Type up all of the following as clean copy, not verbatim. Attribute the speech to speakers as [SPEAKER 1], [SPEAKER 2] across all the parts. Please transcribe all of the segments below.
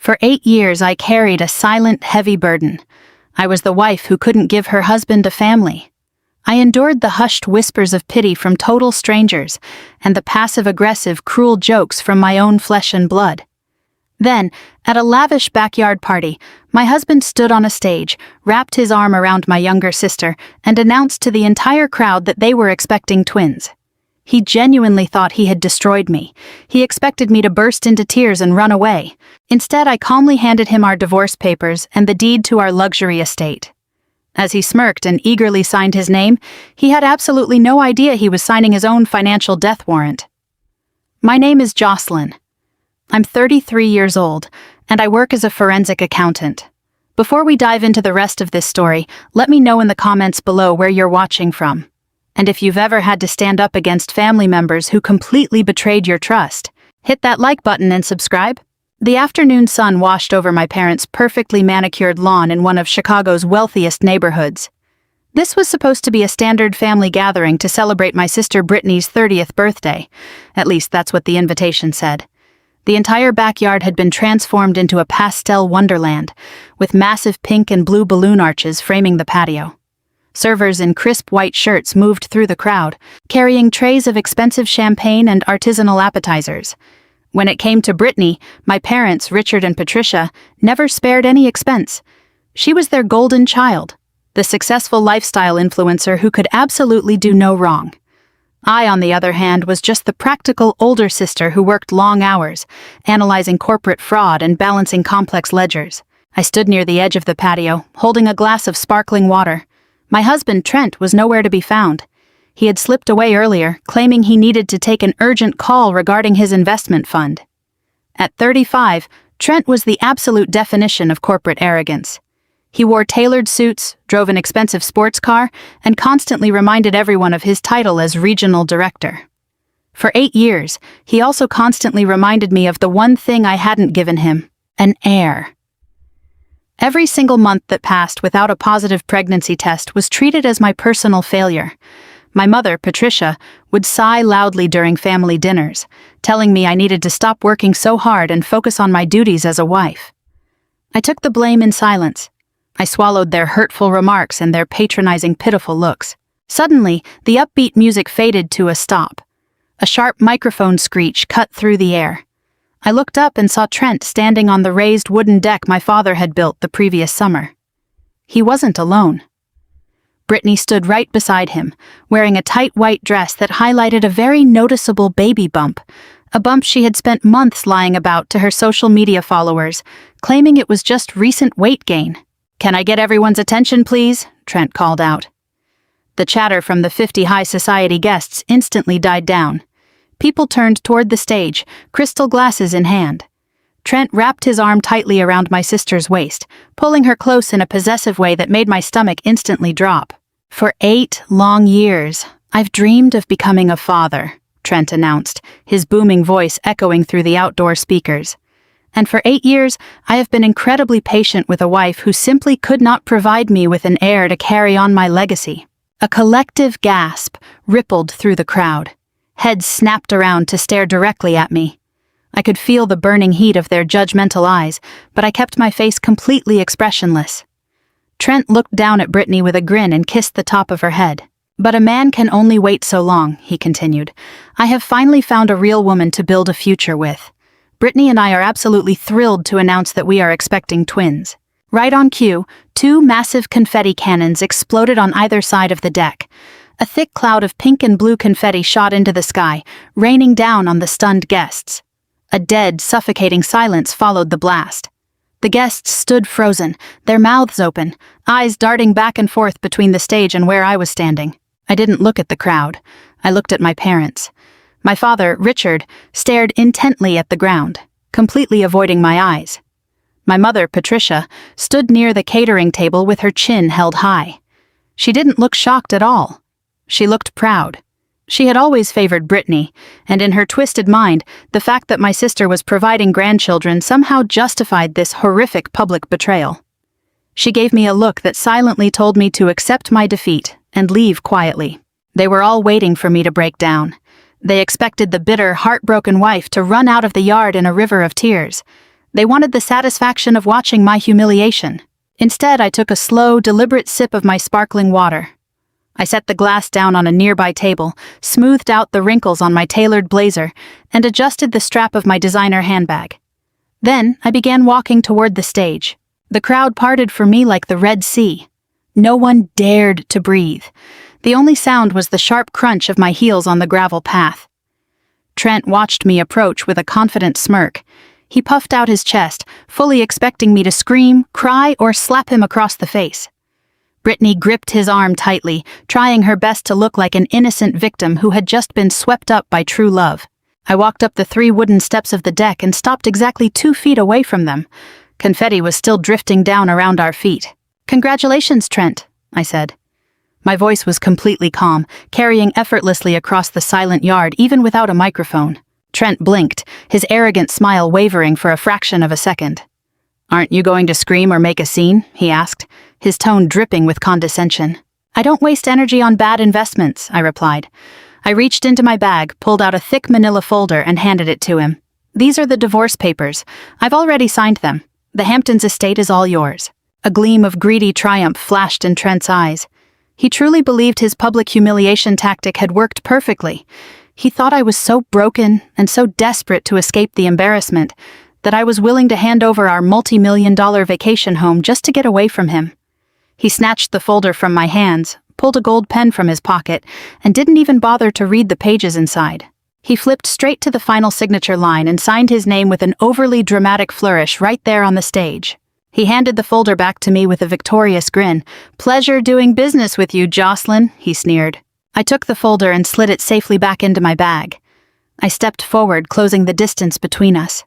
[SPEAKER 1] For 8 years, I carried a silent, heavy burden. I was the wife who couldn't give her husband a family. I endured the hushed whispers of pity from total strangers and the passive-aggressive, cruel jokes from my own flesh and blood. Then, at a lavish backyard party, my husband stood on a stage, wrapped his arm around my younger sister, and announced to the entire crowd that they were expecting twins. He genuinely thought he had destroyed me. He expected me to burst into tears and run away. Instead, I calmly handed him our divorce papers and the deed to our luxury estate. As he smirked and eagerly signed his name, he had absolutely no idea he was signing his own financial death warrant. My name is Jocelyn. I'm 33 years old, and I work as a forensic accountant. Before we dive into the rest of this story, let me know in the comments below where you're watching from. And if you've ever had to stand up against family members who completely betrayed your trust, hit that like button and subscribe. The afternoon sun washed over my parents' perfectly manicured lawn in one of Chicago's wealthiest neighborhoods. This was supposed to be a standard family gathering to celebrate my sister Brittany's 30th birthday. At least that's what the invitation said. The entire backyard had been transformed into a pastel wonderland, with massive pink and blue balloon arches framing the patio. Servers in crisp white shirts moved through the crowd, carrying trays of expensive champagne and artisanal appetizers. When it came to Brittany, my parents, Richard and Patricia, never spared any expense. She was their golden child, the successful lifestyle influencer who could absolutely do no wrong. I, on the other hand, was just the practical older sister who worked long hours, analyzing corporate fraud and balancing complex ledgers. I stood near the edge of the patio, holding a glass of sparkling water. My husband, Trent, was nowhere to be found. He had slipped away earlier, claiming he needed to take an urgent call regarding his investment fund. At 35, Trent was the absolute definition of corporate arrogance. He wore tailored suits, drove an expensive sports car, and constantly reminded everyone of his title as regional director. For 8 years, he also constantly reminded me of the one thing I hadn't given him: an heir. Every single month that passed without a positive pregnancy test was treated as my personal failure. My mother, Patricia, would sigh loudly during family dinners, telling me I needed to stop working so hard and focus on my duties as a wife. I took the blame in silence. I swallowed their hurtful remarks and their patronizing, pitiful looks. Suddenly, the upbeat music faded to a stop. A sharp microphone screech cut through the air. I looked up and saw Trent standing on the raised wooden deck my father had built the previous summer. He wasn't alone. Brittany stood right beside him, wearing a tight white dress that highlighted a very noticeable baby bump, a bump she had spent months lying about to her social media followers, claiming it was just recent weight gain. "Can I get everyone's attention, please?" Trent called out. The chatter from the 50 high society guests instantly died down. People turned toward the stage, crystal glasses in hand. Trent wrapped his arm tightly around my sister's waist, pulling her close in a possessive way that made my stomach instantly drop. "For 8 long years, I've dreamed of becoming a father," Trent announced, his booming voice echoing through the outdoor speakers. "And for 8 years, I have been incredibly patient with a wife who simply could not provide me with an heir to carry on my legacy." A collective gasp rippled through the crowd. Heads snapped around to stare directly at me. I could feel the burning heat of their judgmental eyes, but I kept my face completely expressionless. Trent looked down at Brittany with a grin and kissed the top of her head. "But a man can only wait so long," he continued. "I have finally found a real woman to build a future with. Brittany and I are absolutely thrilled to announce that we are expecting twins." Right on cue, 2 massive confetti cannons exploded on either side of the deck. A thick cloud of pink and blue confetti shot into the sky, raining down on the stunned guests. A dead, suffocating silence followed the blast. The guests stood frozen, their mouths open, eyes darting back and forth between the stage and where I was standing. I didn't look at the crowd. I looked at my parents. My father, Richard, stared intently at the ground, completely avoiding my eyes. My mother, Patricia, stood near the catering table with her chin held high. She didn't look shocked at all. She looked proud. She had always favored Brittany, and in her twisted mind, the fact that my sister was providing grandchildren somehow justified this horrific public betrayal. She gave me a look that silently told me to accept my defeat and leave quietly. They were all waiting for me to break down. They expected the bitter, heartbroken wife to run out of the yard in a river of tears. They wanted the satisfaction of watching my humiliation. Instead, I took a slow, deliberate sip of my sparkling water. I set the glass down on a nearby table, smoothed out the wrinkles on my tailored blazer, and adjusted the strap of my designer handbag. Then, I began walking toward the stage. The crowd parted for me like the Red Sea. No one dared to breathe. The only sound was the sharp crunch of my heels on the gravel path. Trent watched me approach with a confident smirk. He puffed out his chest, fully expecting me to scream, cry, or slap him across the face. Brittany gripped his arm tightly, trying her best to look like an innocent victim who had just been swept up by true love. I walked up the 3 wooden steps of the deck and stopped exactly 2 feet away from them. Confetti was still drifting down around our feet. "Congratulations, Trent," I said. My voice was completely calm, carrying effortlessly across the silent yard even without a microphone. Trent blinked, his arrogant smile wavering for a fraction of a second. "Aren't you going to scream or make a scene?" he asked, his tone dripping with condescension. "I don't waste energy on bad investments," I replied. I reached into my bag, pulled out a thick manila folder, and handed it to him. "These are the divorce papers. I've already signed them. The Hamptons estate is all yours." A gleam of greedy triumph flashed in Trent's eyes. He truly believed his public humiliation tactic had worked perfectly. He thought I was so broken and so desperate to escape the embarrassment that I was willing to hand over our multi-million-dollar vacation home just to get away from him. He snatched the folder from my hands, pulled a gold pen from his pocket, and didn't even bother to read the pages inside. He flipped straight to the final signature line and signed his name with an overly dramatic flourish right there on the stage. He handed the folder back to me with a victorious grin. "Pleasure doing business with you, Jocelyn," he sneered. I took the folder and slid it safely back into my bag. I stepped forward, closing the distance between us.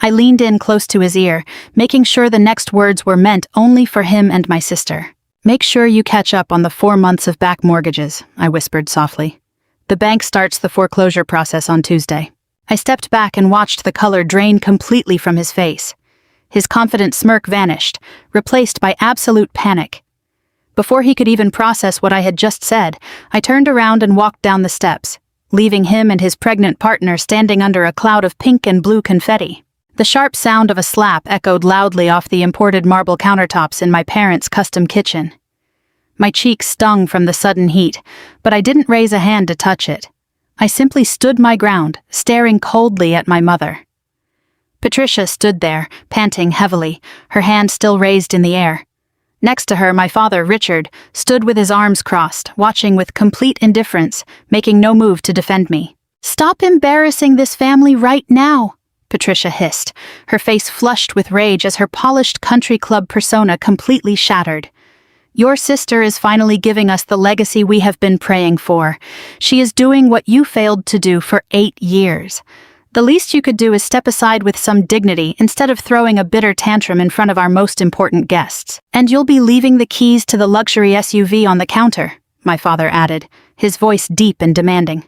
[SPEAKER 1] I leaned in close to his ear, making sure the next words were meant only for him and my sister. "Make sure you catch up on the 4 months of back mortgages," I whispered softly. "The bank starts the foreclosure process on Tuesday." I stepped back and watched the color drain completely from his face. His confident smirk vanished, replaced by absolute panic. Before he could even process what I had just said, I turned around and walked down the steps, leaving him and his pregnant partner standing under a cloud of pink and blue confetti. The sharp sound of a slap echoed loudly off the imported marble countertops in my parents' custom kitchen. My cheeks stung from the sudden heat, but I didn't raise a hand to touch it. I simply stood my ground, staring coldly at my mother. Patricia stood there, panting heavily, her hand still raised in the air. Next to her, my father, Richard, stood with his arms crossed, watching with complete indifference, making no move to defend me. "Stop embarrassing this family right now," Patricia hissed, her face flushed with rage as her polished country club persona completely shattered. "Your sister is finally giving us the legacy we have been praying for. She is doing what you failed to do for 8 years. The least you could do is step aside with some dignity instead of throwing a bitter tantrum in front of our most important guests. And you'll be leaving the keys to the luxury SUV on the counter," my father added, his voice deep and demanding.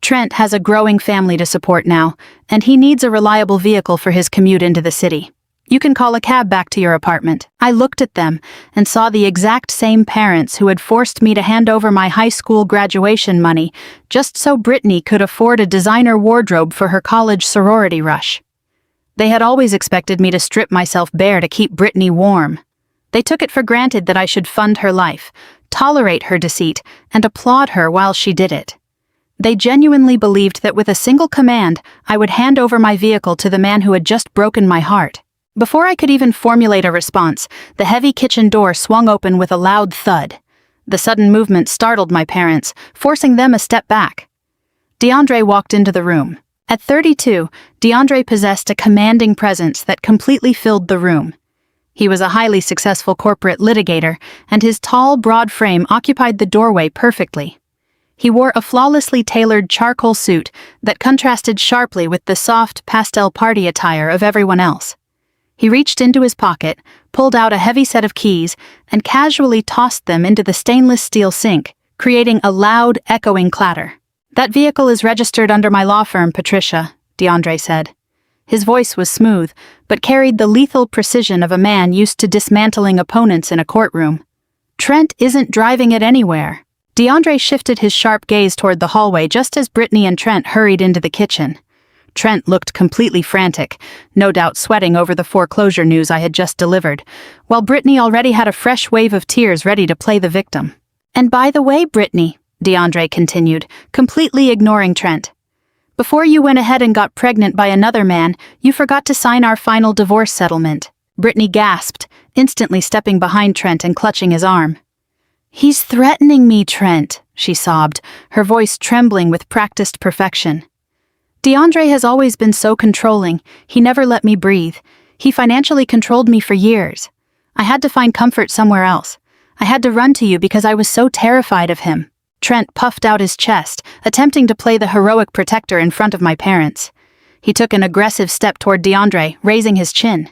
[SPEAKER 1] "Trent has a growing family to support now, and he needs a reliable vehicle for his commute into the city. You can call a cab back to your apartment." I looked at them and saw the exact same parents who had forced me to hand over my high school graduation money just so Brittany could afford a designer wardrobe for her college sorority rush. They had always expected me to strip myself bare to keep Brittany warm. They took it for granted that I should fund her life, tolerate her deceit, and applaud her while she did it. They genuinely believed that with a single command, I would hand over my vehicle to the man who had just broken my heart. Before I could even formulate a response, the heavy kitchen door swung open with a loud thud. The sudden movement startled my parents, forcing them a step back. DeAndre walked into the room. At 32, DeAndre possessed a commanding presence that completely filled the room. He was a highly successful corporate litigator, and his tall, broad frame occupied the doorway perfectly. He wore a flawlessly tailored charcoal suit that contrasted sharply with the soft, pastel party attire of everyone else. He reached into his pocket, pulled out a heavy set of keys, and casually tossed them into the stainless steel sink, creating a loud, echoing clatter. "That vehicle is registered under my law firm, Patricia," DeAndre said. His voice was smooth, but carried the lethal precision of a man used to dismantling opponents in a courtroom. "Trent isn't driving it anywhere." DeAndre shifted his sharp gaze toward the hallway just as Brittany and Trent hurried into the kitchen. Trent looked completely frantic, no doubt sweating over the foreclosure news I had just delivered, while Brittany already had a fresh wave of tears ready to play the victim. "And by the way, Brittany," DeAndre continued, completely ignoring Trent, "before you went ahead and got pregnant by another man, you forgot to sign our final divorce settlement." Brittany gasped, instantly stepping behind Trent and clutching his arm. "He's threatening me, Trent," she sobbed, her voice trembling with practiced perfection. "DeAndre has always been so controlling. He never let me breathe. He financially controlled me for years. I had to find comfort somewhere else. I had to run to you because I was so terrified of him." Trent puffed out his chest, attempting to play the heroic protector in front of my parents. He took an aggressive step toward DeAndre, raising his chin.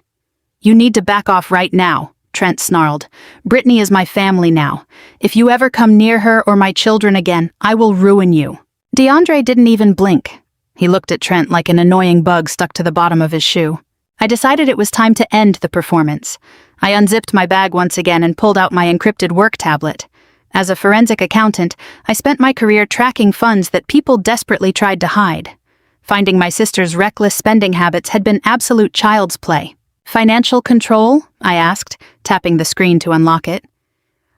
[SPEAKER 1] "You need to back off right now," Trent snarled. "Brittany is my family now. If you ever come near her or my children again, I will ruin you." DeAndre didn't even blink. He looked at Trent like an annoying bug stuck to the bottom of his shoe. I decided it was time to end the performance. I unzipped my bag once again and pulled out my encrypted work tablet. As a forensic accountant, I spent my career tracking funds that people desperately tried to hide. Finding my sister's reckless spending habits had been absolute child's play. "Financial control?" I asked, tapping the screen to unlock it.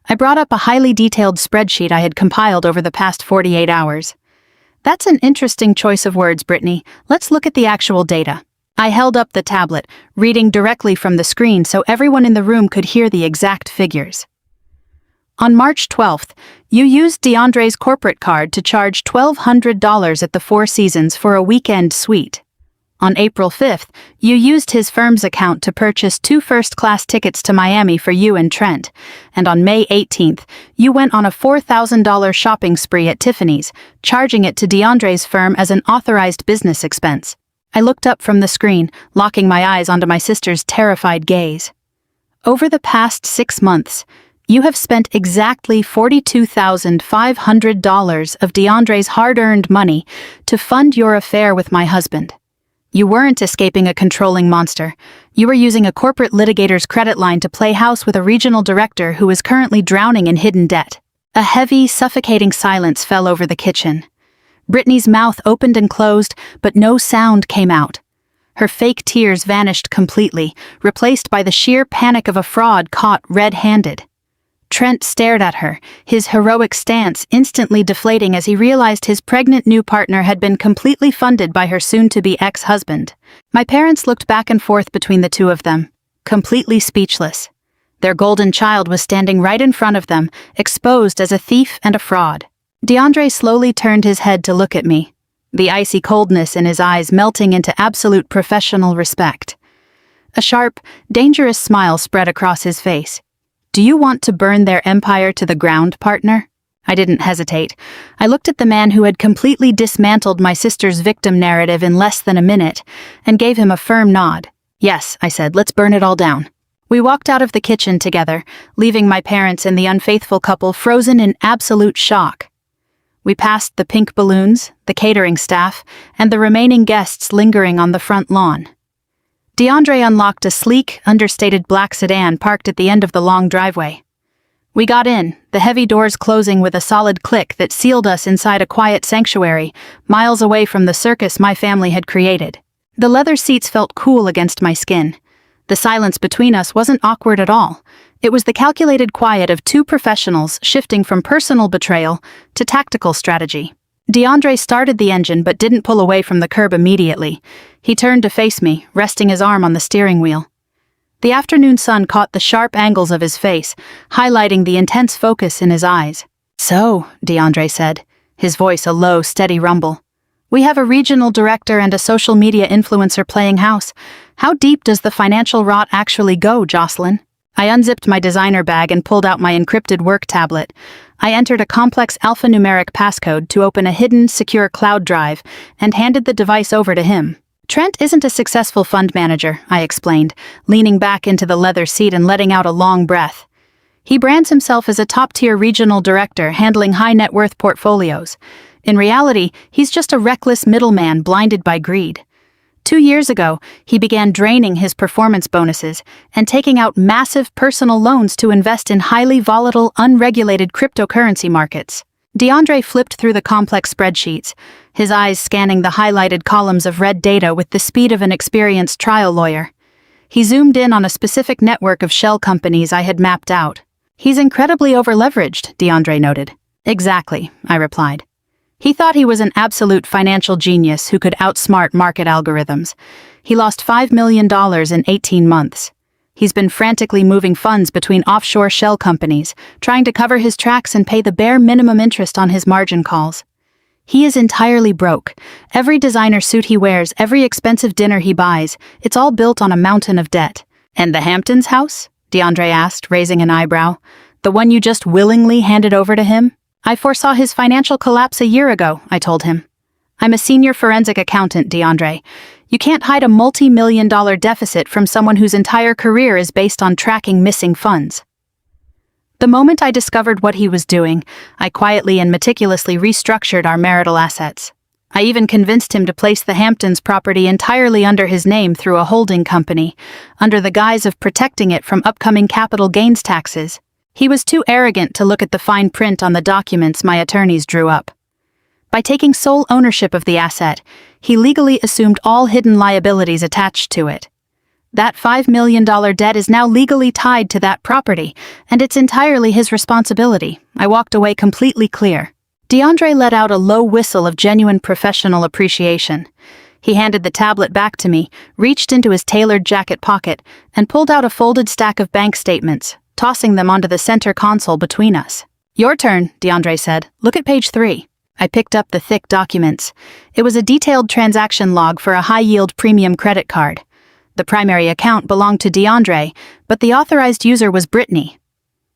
[SPEAKER 1] I brought up a highly detailed spreadsheet I had compiled over the past 48 hours. "That's an interesting choice of words, Brittany. Let's look at the actual data." I held up the tablet, reading directly from the screen so everyone in the room could hear the exact figures. On March 12th, you used DeAndre's corporate card to charge $1,200 at the Four Seasons for a weekend suite. On April 5th, you used his firm's account to purchase 2 first-class tickets to Miami for you and Trent, and on May 18th, you went on a $4,000 shopping spree at Tiffany's, charging it to DeAndre's firm as an authorized business expense. I looked up from the screen, locking my eyes onto my sister's terrified gaze. Over the past 6 months, you have spent exactly $42,500 of DeAndre's hard-earned money to fund your affair with my husband. You weren't escaping a controlling monster. You were using a corporate litigator's credit line to play house with a regional director who is currently drowning in hidden debt. A heavy, suffocating silence fell over the kitchen. Brittany's mouth opened and closed, but no sound came out. Her fake tears vanished completely, replaced by the sheer panic of a fraud caught red-handed. Trent stared at her, his heroic stance instantly deflating as he realized his pregnant new partner had been completely funded by her soon-to-be ex-husband. My parents looked back and forth between the two of them, completely speechless. Their golden child was standing right in front of them, exposed as a thief and a fraud. DeAndre slowly turned his head to look at me, the icy coldness in his eyes melting into absolute professional respect. A sharp, dangerous smile spread across his face. "Do you want to burn their empire to the ground, partner?" I didn't hesitate. I looked at the man who had completely dismantled my sister's victim narrative in less than a minute, and gave him a firm nod. "Yes," I said, "let's burn it all down." We walked out of the kitchen together, leaving my parents and the unfaithful couple frozen in absolute shock. We passed the pink balloons, the catering staff, and the remaining guests lingering on the front lawn. DeAndre unlocked a sleek, understated black sedan parked at the end of the long driveway. We got in, the heavy doors closing with a solid click that sealed us inside a quiet sanctuary, miles away from the circus my family had created. The leather seats felt cool against my skin. The silence between us wasn't awkward at all. It was the calculated quiet of two professionals shifting from personal betrayal to tactical strategy. DeAndre started the engine but didn't pull away from the curb immediately. He turned to face me, resting his arm on the steering wheel. The afternoon sun caught the sharp angles of his face, highlighting the intense focus in his eyes. "So," DeAndre said, his voice a low, steady rumble, "we have a regional director and a social media influencer playing house. How deep does the financial rot actually go, Jocelyn?" I unzipped my designer bag and pulled out my encrypted work tablet. I entered a complex alphanumeric passcode to open a hidden, secure cloud drive and handed the device over to him. "Trent isn't a successful fund manager," I explained, leaning back into the leather seat and letting out a long breath. "He brands himself as a top-tier regional director handling high-net-worth portfolios. In reality, he's just a reckless middleman blinded by greed. 2 years ago, he began draining his performance bonuses and taking out massive personal loans to invest in highly volatile, unregulated cryptocurrency markets. DeAndre flipped through the complex spreadsheets, his eyes scanning the highlighted columns of red data with the speed of an experienced trial lawyer. He zoomed in on a specific network of shell companies I had mapped out. "He's incredibly overleveraged," DeAndre noted. "Exactly," I replied. He thought he was an absolute financial genius who could outsmart market algorithms. He lost $5 million in 18 months. He's been frantically moving funds between offshore shell companies, trying to cover his tracks and pay the bare minimum interest on his margin calls. He is entirely broke. Every designer suit he wears, every expensive dinner he buys, it's all built on a mountain of debt. "And the Hamptons house?" DeAndre asked, raising an eyebrow. "The one you just willingly handed over to him?" "I foresaw his financial collapse a year ago," I told him. "I'm a senior forensic accountant, DeAndre. You can't hide a multi-million-dollar deficit from someone whose entire career is based on tracking missing funds." The moment I discovered what he was doing, I quietly and meticulously restructured our marital assets. I even convinced him to place the Hamptons property entirely under his name through a holding company, under the guise of protecting it from upcoming capital gains taxes. He was too arrogant to look at the fine print on the documents my attorneys drew up. By taking sole ownership of the asset, he legally assumed all hidden liabilities attached to it. That $5 million debt is now legally tied to that property, and it's entirely his responsibility. I walked away completely clear. DeAndre let out a low whistle of genuine professional appreciation. He handed the tablet back to me, reached into his tailored jacket pocket, and pulled out a folded stack of bank statements, tossing them onto the center console between us. "Your turn," DeAndre said. "Look at page 3. I picked up the thick documents. It was a detailed transaction log for a high-yield premium credit card. The primary account belonged to DeAndre, but the authorized user was Brittany.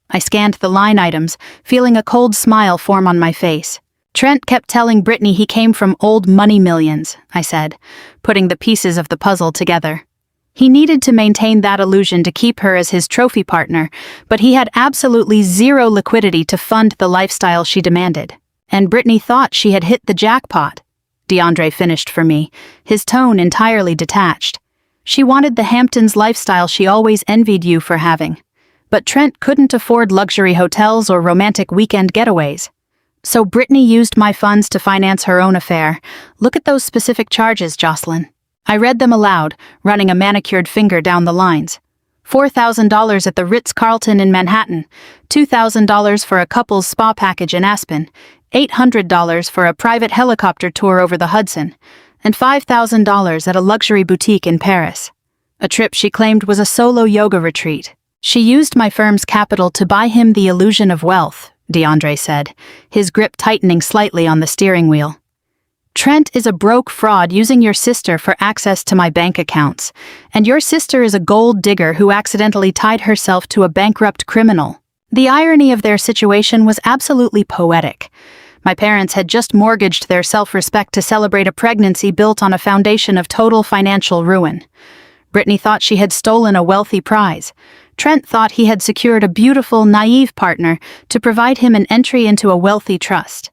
[SPEAKER 1] I scanned the line items, feeling a cold smile form on my face. "Trent kept telling Brittany he came from old money millions," I said, putting the pieces of the puzzle together. He needed to maintain that illusion to keep her as his trophy partner, but he had absolutely zero liquidity to fund the lifestyle she demanded. And Brittany thought she had hit the jackpot. DeAndre finished for me, his tone entirely detached. "She wanted the Hamptons lifestyle she always envied you for having. But Trent couldn't afford luxury hotels or romantic weekend getaways. So Brittany used my funds to finance her own affair. Look at those specific charges, Jocelyn." I read them aloud, running a manicured finger down the lines. $4,000 at the Ritz-Carlton in Manhattan, $2,000 for a couple's spa package in Aspen, $800 for a private helicopter tour over the Hudson, and $5,000 at a luxury boutique in Paris. A trip she claimed was a solo yoga retreat. "She used my firm's capital to buy him the illusion of wealth," DeAndre said, his grip tightening slightly on the steering wheel. "Trent is a broke fraud using your sister for access to my bank accounts, and your sister is a gold digger who accidentally tied herself to a bankrupt criminal." The irony of their situation was absolutely poetic. My parents had just mortgaged their self-respect to celebrate a pregnancy built on a foundation of total financial ruin. Brittany thought she had stolen a wealthy prize. Trent thought he had secured a beautiful, naive partner to provide him an entry into a wealthy trust.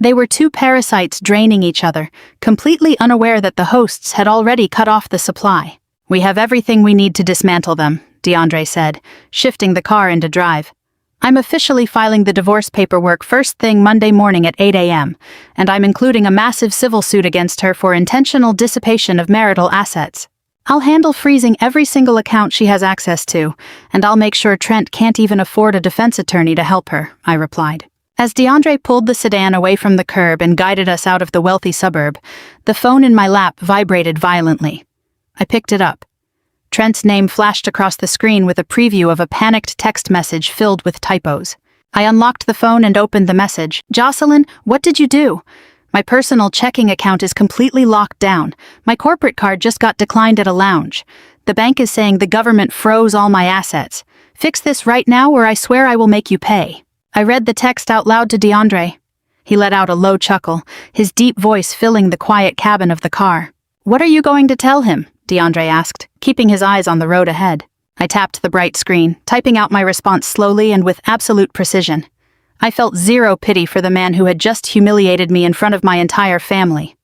[SPEAKER 1] They were two parasites draining each other, completely unaware that the hosts had already cut off the supply. "We have everything we need to dismantle them," DeAndre said, shifting the car into drive. "I'm officially filing the divorce paperwork first thing Monday morning at 8 a.m., and I'm including a massive civil suit against her for intentional dissipation of marital assets. I'll handle freezing every single account she has access to, and I'll make sure Trent can't even afford a defense attorney to help her," I replied. As DeAndre pulled the sedan away from the curb and guided us out of the wealthy suburb, the phone in my lap vibrated violently. I picked it up. Trent's name flashed across the screen with a preview of a panicked text message filled with typos. I unlocked the phone and opened the message. "Jocelyn, what did you do? My personal checking account is completely locked down. My corporate card just got declined at a lounge. The bank is saying the government froze all my assets. Fix this right now or I swear I will make you pay." I read the text out loud to DeAndre. He let out a low chuckle, his deep voice filling the quiet cabin of the car. "What are you going to tell him?" DeAndre asked, keeping his eyes on the road ahead. I tapped the bright screen, typing out my response slowly and with absolute precision. I felt zero pity for the man who had just humiliated me in front of my entire family.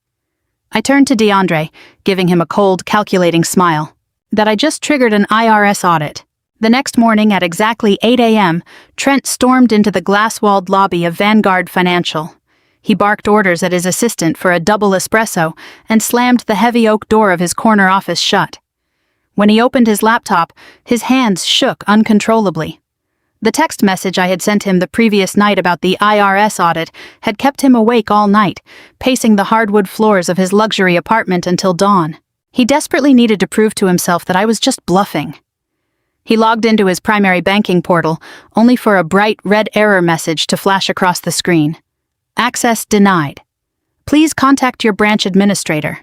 [SPEAKER 1] I turned to DeAndre, giving him a cold, calculating smile. "That I just triggered an IRS audit. The next morning at exactly 8 a.m., Trent stormed into the glass-walled lobby of Vanguard Financial. He barked orders at his assistant for a double espresso and slammed the heavy oak door of his corner office shut. When he opened his laptop, his hands shook uncontrollably. The text message I had sent him the previous night about the IRS audit had kept him awake all night, pacing the hardwood floors of his luxury apartment until dawn. He desperately needed to prove to himself that I was just bluffing. He logged into his primary banking portal, only for a bright red error message to flash across the screen. Access denied. Please contact your branch administrator.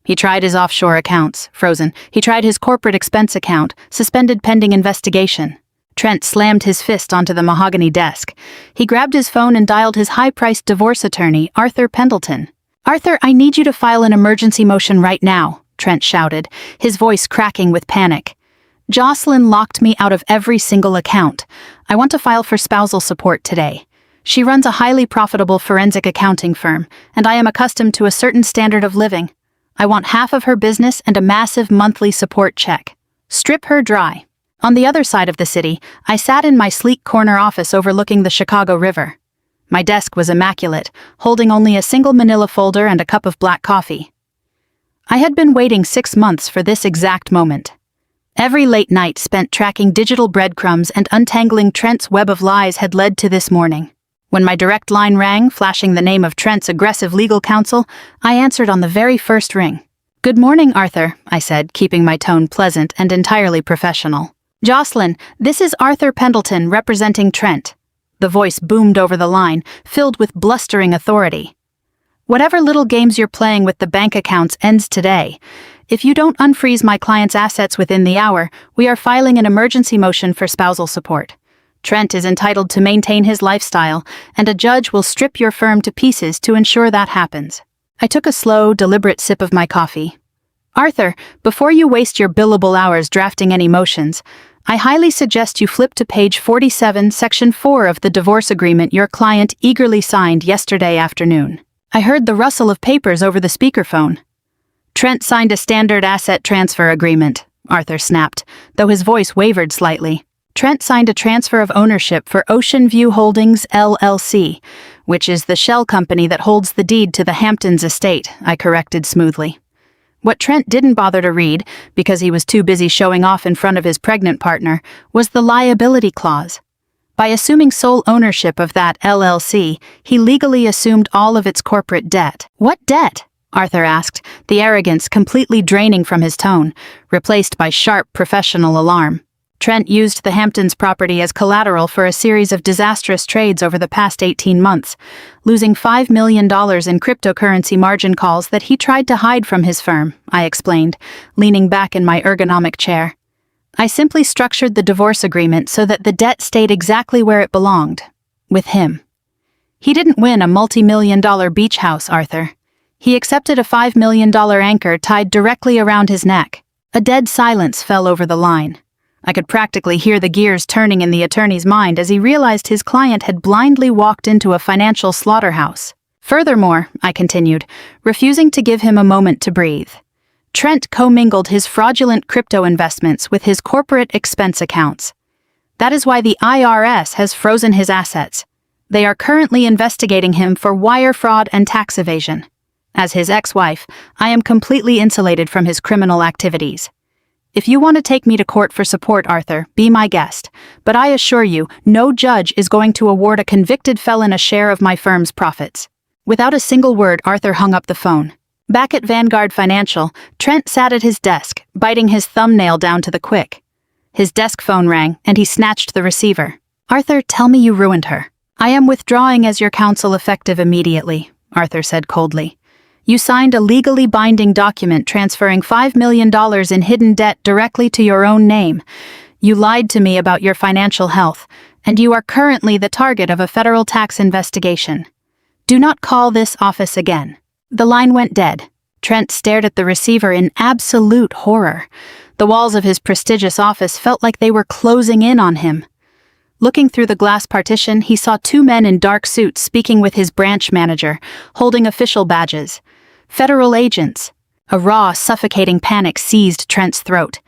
[SPEAKER 1] He tried his offshore accounts, frozen. He tried his corporate expense account, suspended pending investigation. Trent slammed his fist onto the mahogany desk. He grabbed his phone and dialed his high-priced divorce attorney, Arthur Pendleton. "Arthur, I need you to file an emergency motion right now," Trent shouted, his voice cracking with panic. "Jocelyn locked me out of every single account. I want to file for spousal support today. She runs a highly profitable forensic accounting firm, and I am accustomed to a certain standard of living. I want half of her business and a massive monthly support check. Strip her dry." On the other side of the city, I sat in my sleek corner office overlooking the Chicago River. My desk was immaculate, holding only a single manila folder and a cup of black coffee. I had been waiting 6 months for this exact moment. Every late night spent tracking digital breadcrumbs and untangling Trent's web of lies had led to this morning. When my direct line rang, flashing the name of Trent's aggressive legal counsel, I answered on the very first ring. "Good morning, Arthur," I said, keeping my tone pleasant and entirely professional. "Jocelyn, this is Arthur Pendleton representing Trent." The voice boomed over the line, filled with blustering authority. "Whatever little games you're playing with the bank accounts ends today. If you don't unfreeze my client's assets within the hour, we are filing an emergency motion for spousal support. Trent is entitled to maintain his lifestyle, and a judge will strip your firm to pieces to ensure that happens." I took a slow, deliberate sip of my coffee. "Arthur, before you waste your billable hours drafting any motions, I highly suggest you flip to page 47, section 4 of the divorce agreement your client eagerly signed yesterday afternoon." I heard the rustle of papers over the speakerphone. "Trent signed a standard asset transfer agreement," Arthur snapped, though his voice wavered slightly. "Trent signed a transfer of ownership for Ocean View Holdings, LLC, which is the shell company that holds the deed to the Hamptons estate," I corrected smoothly. What Trent didn't bother to read, because he was too busy showing off in front of his pregnant partner, was the liability clause. By assuming sole ownership of that LLC, he legally assumed all of its corporate debt. "What debt?" Arthur asked, the arrogance completely draining from his tone, replaced by sharp professional alarm. Trent used the Hamptons property as collateral for a series of disastrous trades over the past 18 months, losing $5 million in cryptocurrency margin calls that he tried to hide from his firm, I explained, leaning back in my ergonomic chair. I simply structured the divorce agreement so that the debt stayed exactly where it belonged, with him. He didn't win a multi-million-dollar beach house, Arthur. He accepted a $5 million anchor tied directly around his neck. A dead silence fell over the line. I could practically hear the gears turning in the attorney's mind as he realized his client had blindly walked into a financial slaughterhouse. Furthermore, I continued, refusing to give him a moment to breathe. Trent commingled his fraudulent crypto investments with his corporate expense accounts. That is why the IRS has frozen his assets. They are currently investigating him for wire fraud and tax evasion. As his ex-wife, I am completely insulated from his criminal activities. If you want to take me to court for support, Arthur, be my guest, but I assure you, no judge is going to award a convicted felon a share of my firm's profits. Without a single word, Arthur hung up the phone. Back at Vanguard Financial, Trent sat at his desk, biting his thumbnail down to the quick. His desk phone rang, and he snatched the receiver. "Arthur, tell me you ruined her." "I am withdrawing as your counsel effective immediately," Arthur said coldly. "You signed a legally binding document transferring $5 million in hidden debt directly to your own name. You lied to me about your financial health, and you are currently the target of a federal tax investigation. Do not call this office again." The line went dead. Trent stared at the receiver in absolute horror. The walls of his prestigious office felt like they were closing in on him. Looking through the glass partition, he saw 2 men in dark suits speaking with his branch manager, holding official badges. Federal agents. A raw, suffocating panic seized Trent's throat.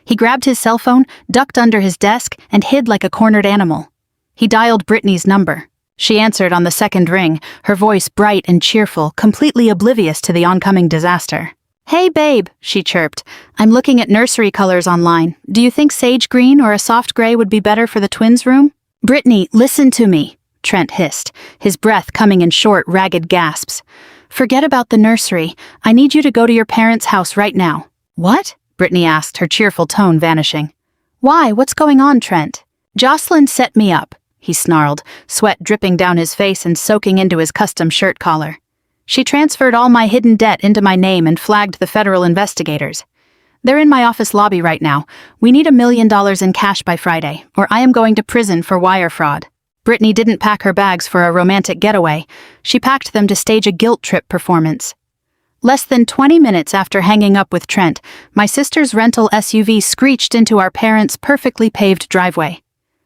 [SPEAKER 1] He grabbed his cell phone, ducked under his desk, and hid like a cornered animal. He dialed Brittany's number. She answered on the second ring, her voice bright and cheerful, completely oblivious to the oncoming disaster. "Hey, babe," she chirped. "I'm looking at nursery colors online. Do you think sage green or a soft gray would be better for the twins' room?" "Brittany, listen to me," Trent hissed, his breath coming in short, ragged gasps. "Forget about the nursery. I need you to go to your parents' house right now." "What?" Brittany asked, her cheerful tone vanishing. "Why? What's going on, Trent?" "Jocelyn set me up," he snarled, sweat dripping down his face and soaking into his custom shirt collar. "She transferred all my hidden debt into my name and flagged the federal investigators. They're in my office lobby right now. We need $1 million in cash by Friday, or I am going to prison for wire fraud." Brittany didn't pack her bags for a romantic getaway. She packed them to stage a guilt trip performance. Less than 20 minutes after hanging up with Trent, my sister's rental SUV screeched into our parents' perfectly paved driveway.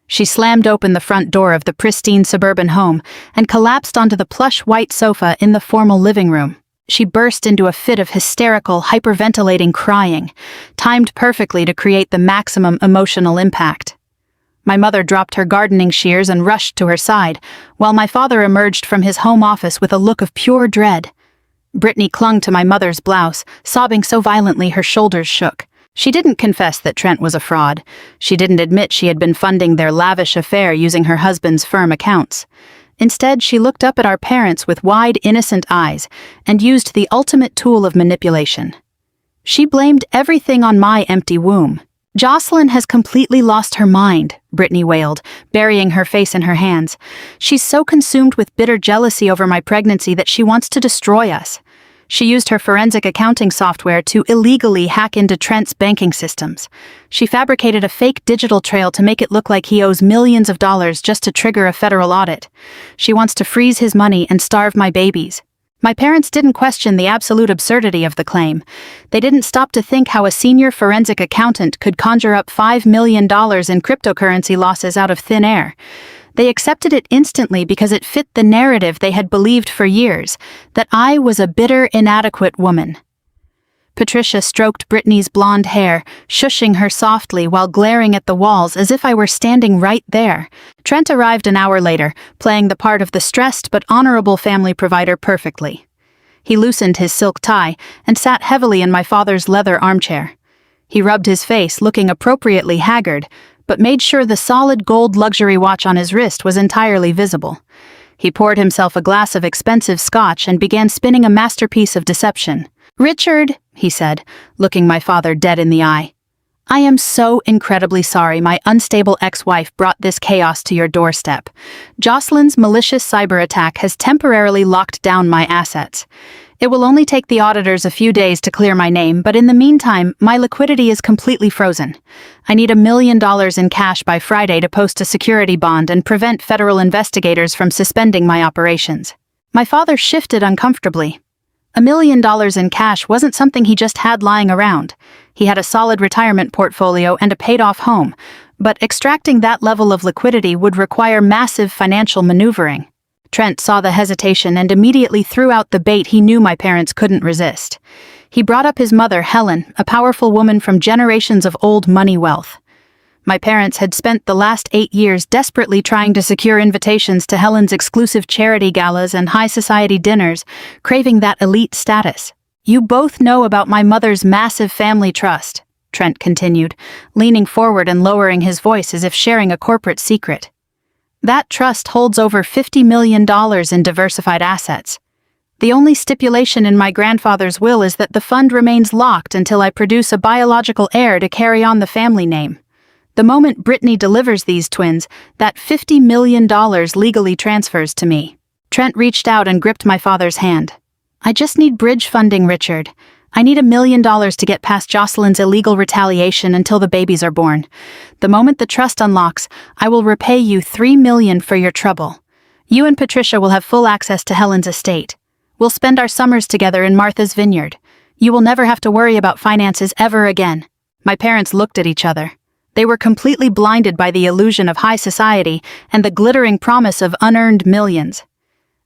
[SPEAKER 1] She slammed open the front door of the pristine suburban home and collapsed onto the plush white sofa in the formal living room. She burst into a fit of hysterical, hyperventilating crying, timed perfectly to create the maximum emotional impact. My mother dropped her gardening shears and rushed to her side, while my father emerged from his home office with a look of pure dread. Brittany clung to my mother's blouse, sobbing so violently her shoulders shook. She didn't confess that Trent was a fraud. She didn't admit she had been funding their lavish affair using her husband's firm accounts. Instead, she looked up at our parents with wide, innocent eyes and used the ultimate tool of manipulation. She blamed everything on my empty womb. "Jocelyn has completely lost her mind," Brittany wailed, burying her face in her hands. "She's so consumed with bitter jealousy over my pregnancy that she wants to destroy us. She used her forensic accounting software to illegally hack into Trent's banking systems. She fabricated a fake digital trail to make it look like he owes millions of dollars just to trigger a federal audit. She wants to freeze his money and starve my babies." My parents didn't question the absolute absurdity of the claim. They didn't stop to think how a senior forensic accountant could conjure up $5 million in cryptocurrency losses out of thin air. They accepted it instantly because it fit the narrative they had believed for years, that I was a bitter, inadequate woman. Patricia stroked Brittany's blonde hair, shushing her softly while glaring at the walls as if I were standing right there. Trent arrived an hour later, playing the part of the stressed but honorable family provider perfectly. He loosened his silk tie and sat heavily in my father's leather armchair. He rubbed his face, looking appropriately haggard, but made sure the solid gold luxury watch on his wrist was entirely visible. He poured himself a glass of expensive scotch and began spinning a masterpiece of deception. "Richard," he said, looking my father dead in the eye, "I am so incredibly sorry my unstable ex-wife brought this chaos to your doorstep. Jocelyn's malicious cyber attack has temporarily locked down my assets. It will only take the auditors a few days to clear my name, but in the meantime, my liquidity is completely frozen. I need $1 million in cash by Friday to post a security bond and prevent federal investigators from suspending my operations." My father shifted uncomfortably. $1 million in cash wasn't something he just had lying around. He had a solid retirement portfolio and a paid-off home, but extracting that level of liquidity would require massive financial maneuvering. Trent saw the hesitation and immediately threw out the bait he knew my parents couldn't resist. He brought up his mother, Helen, a powerful woman from generations of old money wealth. My parents had spent the last 8 years desperately trying to secure invitations to Helen's exclusive charity galas and high society dinners, craving that elite status. "You both know about my mother's massive family trust," Trent continued, leaning forward and lowering his voice as if sharing a corporate secret. "That trust holds over $50 million in diversified assets. The only stipulation in my grandfather's will is that the fund remains locked until I produce a biological heir to carry on the family name. The moment Brittany delivers these twins, that $50 million legally transfers to me." Trent reached out and gripped my father's hand. "I just need bridge funding, Richard. I need $1 million to get past Jocelyn's illegal retaliation until the babies are born. The moment the trust unlocks, I will repay you $3 million for your trouble. You and Patricia will have full access to Helen's estate. We'll spend our summers together in Martha's vineyard. You will never have to worry about finances ever again." My parents looked at each other. They were completely blinded by the illusion of high society and the glittering promise of unearned millions.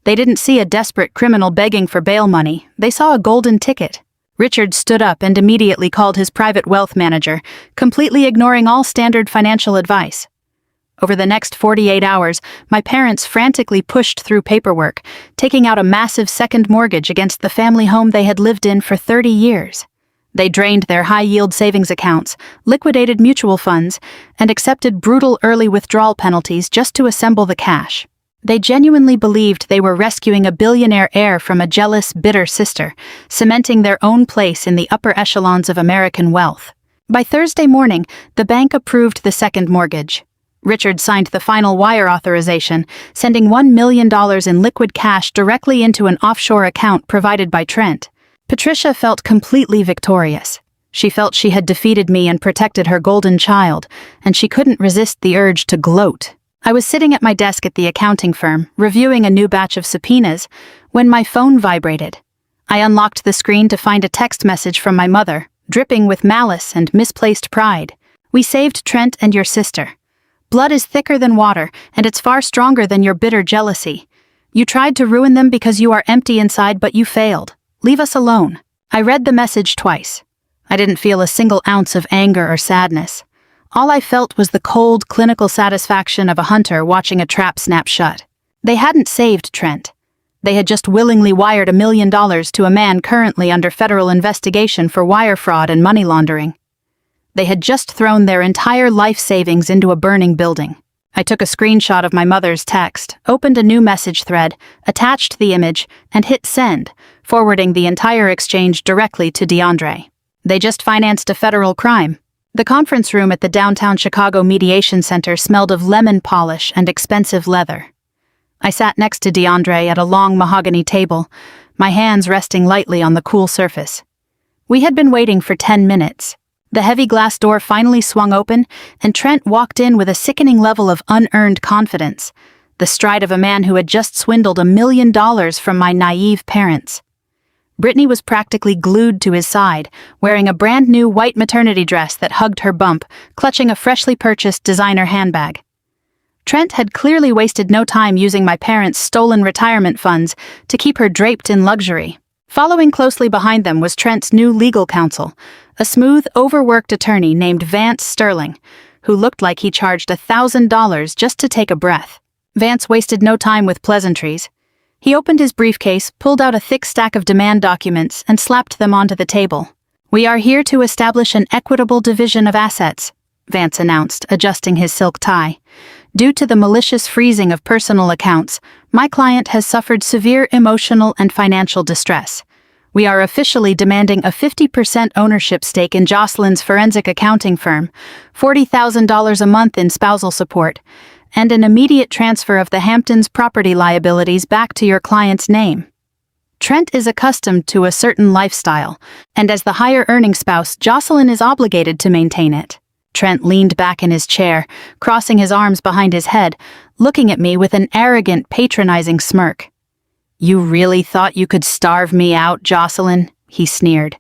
[SPEAKER 1] They didn't see a desperate criminal begging for bail money. They saw a golden ticket. Richard stood up and immediately called his private wealth manager, completely ignoring all standard financial advice. Over the next 48 hours, my parents frantically pushed through paperwork, taking out a massive second mortgage against the family home they had lived in for 30 years. They drained their high-yield savings accounts, liquidated mutual funds, and accepted brutal early withdrawal penalties just to assemble the cash. They genuinely believed they were rescuing a billionaire heir from a jealous, bitter sister, cementing their own place in the upper echelons of American wealth. By Thursday morning, the bank approved the second mortgage. Richard signed the final wire authorization, sending $1 million in liquid cash directly into an offshore account provided by Trent. Patricia felt completely victorious. She felt she had defeated me and protected her golden child, and she couldn't resist the urge to gloat. I was sitting at my desk at the accounting firm, reviewing a new batch of subpoenas, when my phone vibrated. I unlocked the screen to find a text message from my mother, dripping with malice and misplaced pride. "We saved Trent and your sister. Blood is thicker than water, and it's far stronger than your bitter jealousy. You tried to ruin them because you are empty inside, but you failed. Leave us alone." I read the message twice. I didn't feel a single ounce of anger or sadness. All I felt was the cold, clinical satisfaction of a hunter watching a trap snap shut. They hadn't saved Trent. They had just willingly wired $1 million to a man currently under federal investigation for wire fraud and money laundering. They had just thrown their entire life savings into a burning building. I took a screenshot of my mother's text, opened a new message thread, attached the image, and hit send, forwarding the entire exchange directly to DeAndre. They just financed a federal crime. The conference room at the downtown Chicago Mediation Center smelled of lemon polish and expensive leather. I sat next to DeAndre at a long mahogany table, my hands resting lightly on the cool surface. We had been waiting for 10 minutes. The heavy glass door finally swung open, and Trent walked in with a sickening level of unearned confidence, the stride of a man who had just swindled $1 million from my naive parents. Brittany was practically glued to his side, wearing a brand-new white maternity dress that hugged her bump, clutching a freshly purchased designer handbag. Trent had clearly wasted no time using my parents' stolen retirement funds to keep her draped in luxury. Following closely behind them was Trent's new legal counsel, a smooth, overworked attorney named Vance Sterling, who looked like he charged $1,000 just to take a breath. Vance wasted no time with pleasantries. He opened his briefcase, pulled out a thick stack of demand documents, and slapped them onto the table. "We are here to establish an equitable division of assets," Vance announced, adjusting his silk tie. "Due to the malicious freezing of personal accounts, my client has suffered severe emotional and financial distress. We are officially demanding a 50% ownership stake in Jocelyn's forensic accounting firm, $40,000 a month in spousal support, and an immediate transfer of the Hamptons' property liabilities back to your client's name." Trent is accustomed to a certain lifestyle, and as the higher-earning spouse, Jocelyn is obligated to maintain it. Trent leaned back in his chair, crossing his arms behind his head, looking at me with an arrogant, patronizing smirk. "You really thought you could starve me out, Jocelyn?" he sneered.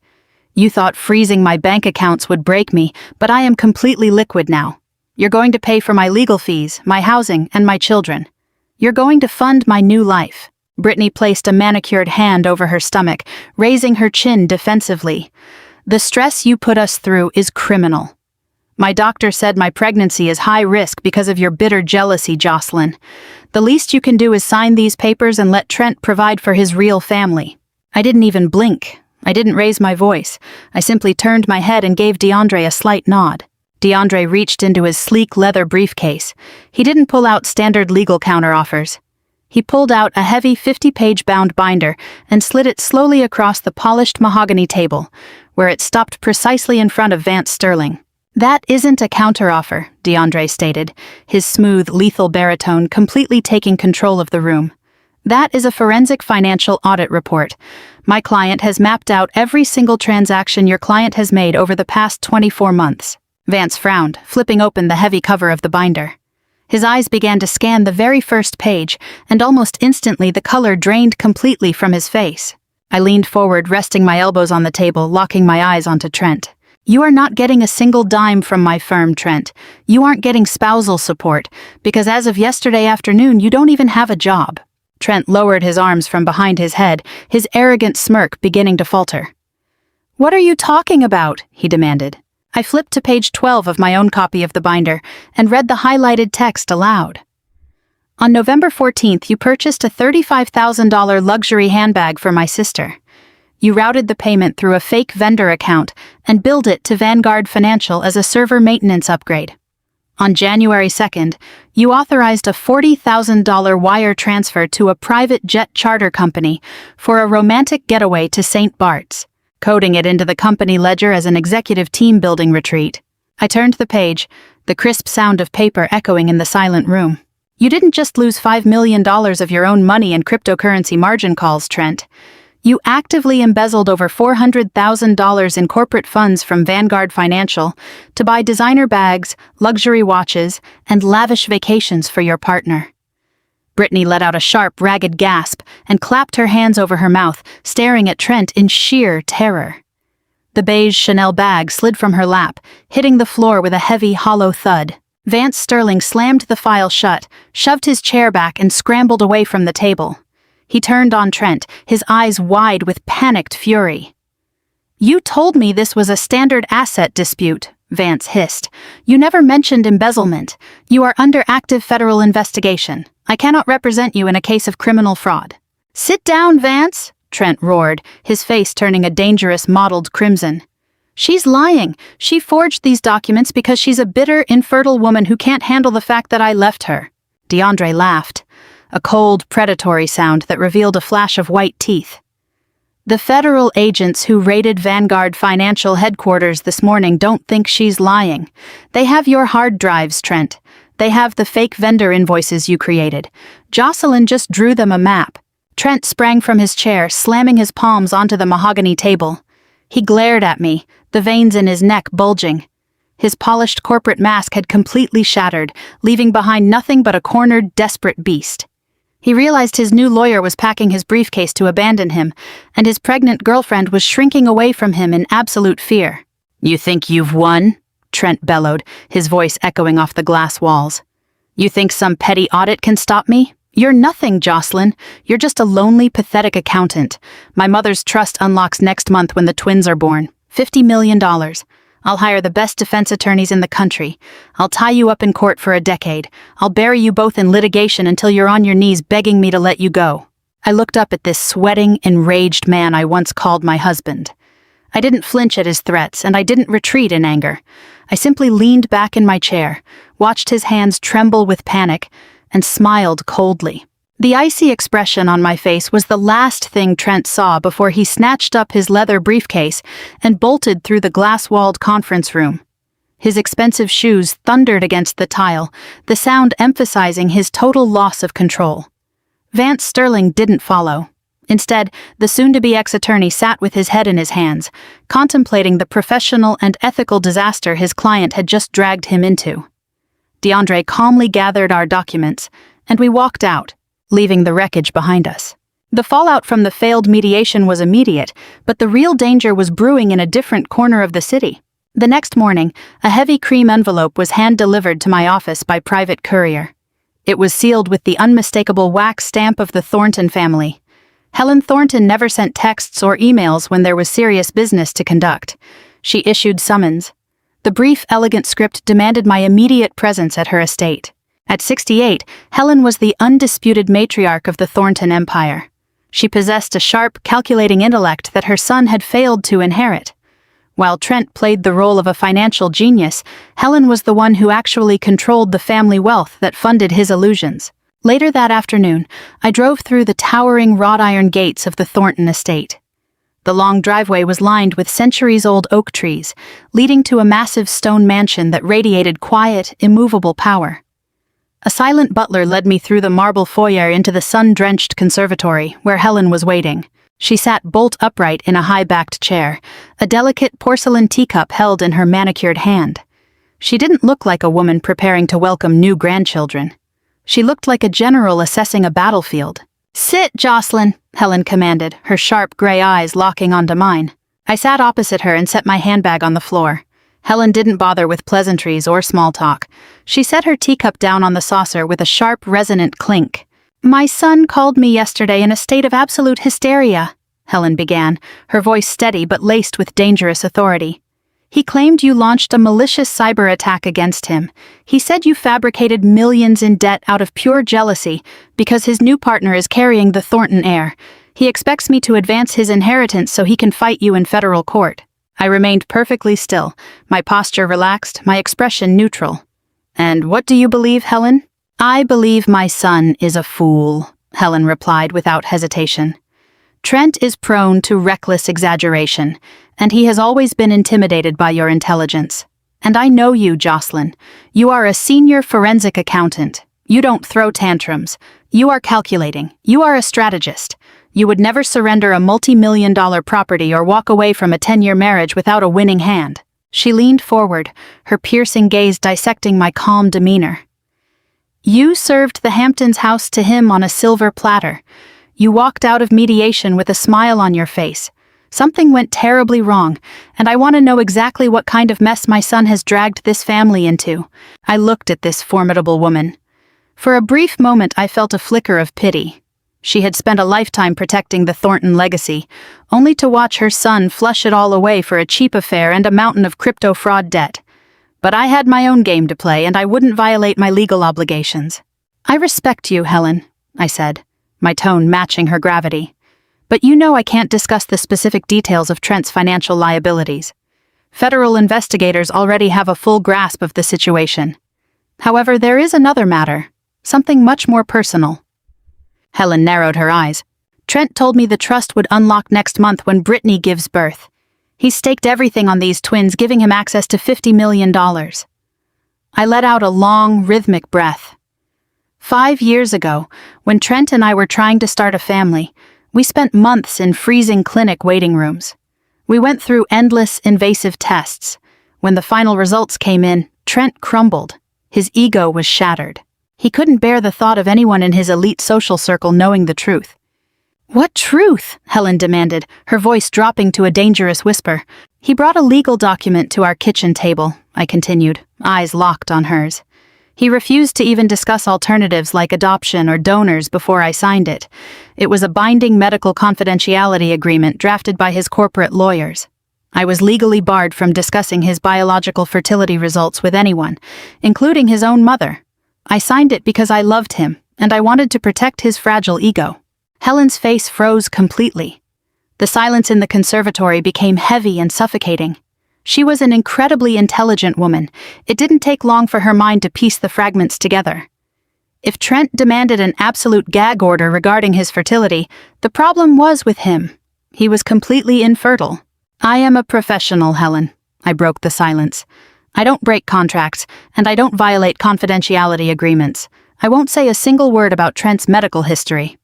[SPEAKER 1] "You thought freezing my bank accounts would break me, but I am completely liquid now. You're going to pay for my legal fees, my housing, and my children. You're going to fund my new life." Brittany placed a manicured hand over her stomach, raising her chin defensively. "The stress you put us through is criminal. My doctor said my pregnancy is high risk because of your bitter jealousy, Jocelyn. The least you can do is sign these papers and let Trent provide for his real family." I didn't even blink. I didn't raise my voice. I simply turned my head and gave DeAndre a slight nod. DeAndre reached into his sleek leather briefcase. He didn't pull out standard legal counteroffers. He pulled out a heavy 50-page bound binder and slid it slowly across the polished mahogany table, where it stopped precisely in front of Vance Sterling. "That isn't a counteroffer," DeAndre stated, his smooth, lethal baritone completely taking control of the room. "That is a forensic financial audit report. My client has mapped out every single transaction your client has made over the past 24 months. Vance frowned, flipping open the heavy cover of the binder. His eyes began to scan the very first page, and almost instantly the color drained completely from his face. I leaned forward, resting my elbows on the table, locking my eyes onto Trent. "You are not getting a single dime from my firm, Trent. You aren't getting spousal support, because as of yesterday afternoon you don't even have a job." Trent lowered his arms from behind his head, his arrogant smirk beginning to falter. "What are you talking about?" he demanded. I flipped to page 12 of my own copy of the binder and read the highlighted text aloud. "On November 14th, you purchased a $35,000 luxury handbag for my sister. You routed the payment through a fake vendor account and billed it to Vanguard Financial as a server maintenance upgrade. On January 2nd, you authorized a $40,000 wire transfer to a private jet charter company for a romantic getaway to St. Bart's, coding it into the company ledger as an executive team-building retreat." I turned the page, the crisp sound of paper echoing in the silent room. "You didn't just lose $5 million of your own money in cryptocurrency margin calls, Trent. You actively embezzled over $400,000 in corporate funds from Vanguard Financial to buy designer bags, luxury watches, and lavish vacations for your partner." Brittany let out a sharp, ragged gasp and clapped her hands over her mouth, staring at Trent in sheer terror. The beige Chanel bag slid from her lap, hitting the floor with a heavy, hollow thud. Vance Sterling slammed the file shut, shoved his chair back, and scrambled away from the table. He turned on Trent, his eyes wide with panicked fury. "You told me this was a standard asset dispute," Vance hissed. "You never mentioned embezzlement. You are under active federal investigation. I cannot represent you in a case of criminal fraud." "Sit down, Vance," Trent roared, his face turning a dangerous mottled crimson. "She's lying. She forged these documents because she's a bitter, infertile woman who can't handle the fact that I left her." DeAndre laughed, a cold, predatory sound that revealed a flash of white teeth. "The federal agents who raided Vanguard Financial headquarters this morning don't think she's lying. They have your hard drives, Trent. They have the fake vendor invoices you created. Jocelyn just drew them a map." Trent sprang from his chair, slamming his palms onto the mahogany table. He glared at me, the veins in his neck bulging. His polished corporate mask had completely shattered, leaving behind nothing but a cornered, desperate beast. He realized his new lawyer was packing his briefcase to abandon him, and his pregnant girlfriend was shrinking away from him in absolute fear. "You think you've won?" Trent bellowed, his voice echoing off the glass walls. "You think some petty audit can stop me? You're nothing, Jocelyn. You're just a lonely, pathetic accountant. My mother's trust unlocks next month when the twins are born. $50 million. I'll hire the best defense attorneys in the country. I'll tie you up in court for a decade. I'll bury you both in litigation until you're on your knees begging me to let you go." I looked up at this sweating, enraged man I once called my husband. I didn't flinch at his threats, and I didn't retreat in anger. I simply leaned back in my chair, watched his hands tremble with panic, and smiled coldly. The icy expression on my face was the last thing Trent saw before he snatched up his leather briefcase and bolted through the glass-walled conference room. His expensive shoes thundered against the tile, the sound emphasizing his total loss of control. Vance Sterling didn't follow. Instead, the soon-to-be ex-attorney sat with his head in his hands, contemplating the professional and ethical disaster his client had just dragged him into. DeAndre calmly gathered our documents, and we walked out, leaving the wreckage behind us. The fallout from the failed mediation was immediate, but the real danger was brewing in a different corner of the city. The next morning, a heavy cream envelope was hand-delivered to my office by private courier. It was sealed with the unmistakable wax stamp of the Thornton family. Helen Thornton never sent texts or emails when there was serious business to conduct. She issued summons. The brief, elegant script demanded my immediate presence at her estate. At 68, Helen was the undisputed matriarch of the Thornton Empire. She possessed a sharp, calculating intellect that her son had failed to inherit. While Trent played the role of a financial genius, Helen was the one who actually controlled the family wealth that funded his illusions. Later that afternoon, I drove through the towering wrought iron gates of the Thornton estate. The long driveway was lined with centuries-old oak trees, leading to a massive stone mansion that radiated quiet, immovable power. A silent butler led me through the marble foyer into the sun-drenched conservatory, where Helen was waiting. She sat bolt upright in a high-backed chair, a delicate porcelain teacup held in her manicured hand. She didn't look like a woman preparing to welcome new grandchildren. She looked like a general assessing a battlefield. "Sit, Jocelyn," Helen commanded, her sharp gray eyes locking onto mine. I sat opposite her and set my handbag on the floor. Helen didn't bother with pleasantries or small talk. She set her teacup down on the saucer with a sharp, resonant clink. "My son called me yesterday in a state of absolute hysteria," Helen began, her voice steady but laced with dangerous authority. "He claimed you launched a malicious cyber attack against him. He said you fabricated millions in debt out of pure jealousy because his new partner is carrying the Thornton heir. He expects me to advance his inheritance so he can fight you in federal court." I remained perfectly still, my posture relaxed, my expression neutral. "And what do you believe, Helen?" "I believe my son is a fool," Helen replied without hesitation. "Trent is prone to reckless exaggeration, and he has always been intimidated by your intelligence. And I know you, Jocelyn. You are a senior forensic accountant. You don't throw tantrums. You are calculating. You are a strategist. You would never surrender a multi-million-dollar property or walk away from a 10-year marriage without a winning hand." She leaned forward, her piercing gaze dissecting my calm demeanor. "You served the Hamptons' house to him on a silver platter. You walked out of mediation with a smile on your face. Something went terribly wrong, and I want to know exactly what kind of mess my son has dragged this family into." I looked at this formidable woman. For a brief moment I felt a flicker of pity. She had spent a lifetime protecting the Thornton legacy, only to watch her son flush it all away for a cheap affair and a mountain of crypto fraud debt. But I had my own game to play, and I wouldn't violate my legal obligations. "I respect you, Helen," I said, my tone matching her gravity. "But you know I can't discuss the specific details of Trent's financial liabilities. Federal investigators already have a full grasp of the situation. However, there is another matter, something much more personal." Helen narrowed her eyes. "Trent told me the trust would unlock next month when Brittany gives birth. He staked everything on these twins, giving him access to $50 million. I let out a long, rhythmic breath. 5 years ago, when Trent and I were trying to start a family, we spent months in freezing clinic waiting rooms. We went through endless, invasive tests. When the final results came in, Trent crumbled. His ego was shattered. He couldn't bear the thought of anyone in his elite social circle knowing the truth." "What truth?" Helen demanded, her voice dropping to a dangerous whisper. "He brought a legal document to our kitchen table," I continued, eyes locked on hers. "He refused to even discuss alternatives like adoption or donors before I signed it. It was a binding medical confidentiality agreement drafted by his corporate lawyers. I was legally barred from discussing his biological fertility results with anyone, including his own mother. I signed it because I loved him, and I wanted to protect his fragile ego." Helen's face froze completely. The silence in the conservatory became heavy and suffocating. She was an incredibly intelligent woman. It didn't take long for her mind to piece the fragments together. If Trent demanded an absolute gag order regarding his fertility, the problem was with him. He was completely infertile. "I am a professional, Helen," I broke the silence. "I don't break contracts, and I don't violate confidentiality agreements. I won't say a single word about Trent's medical history."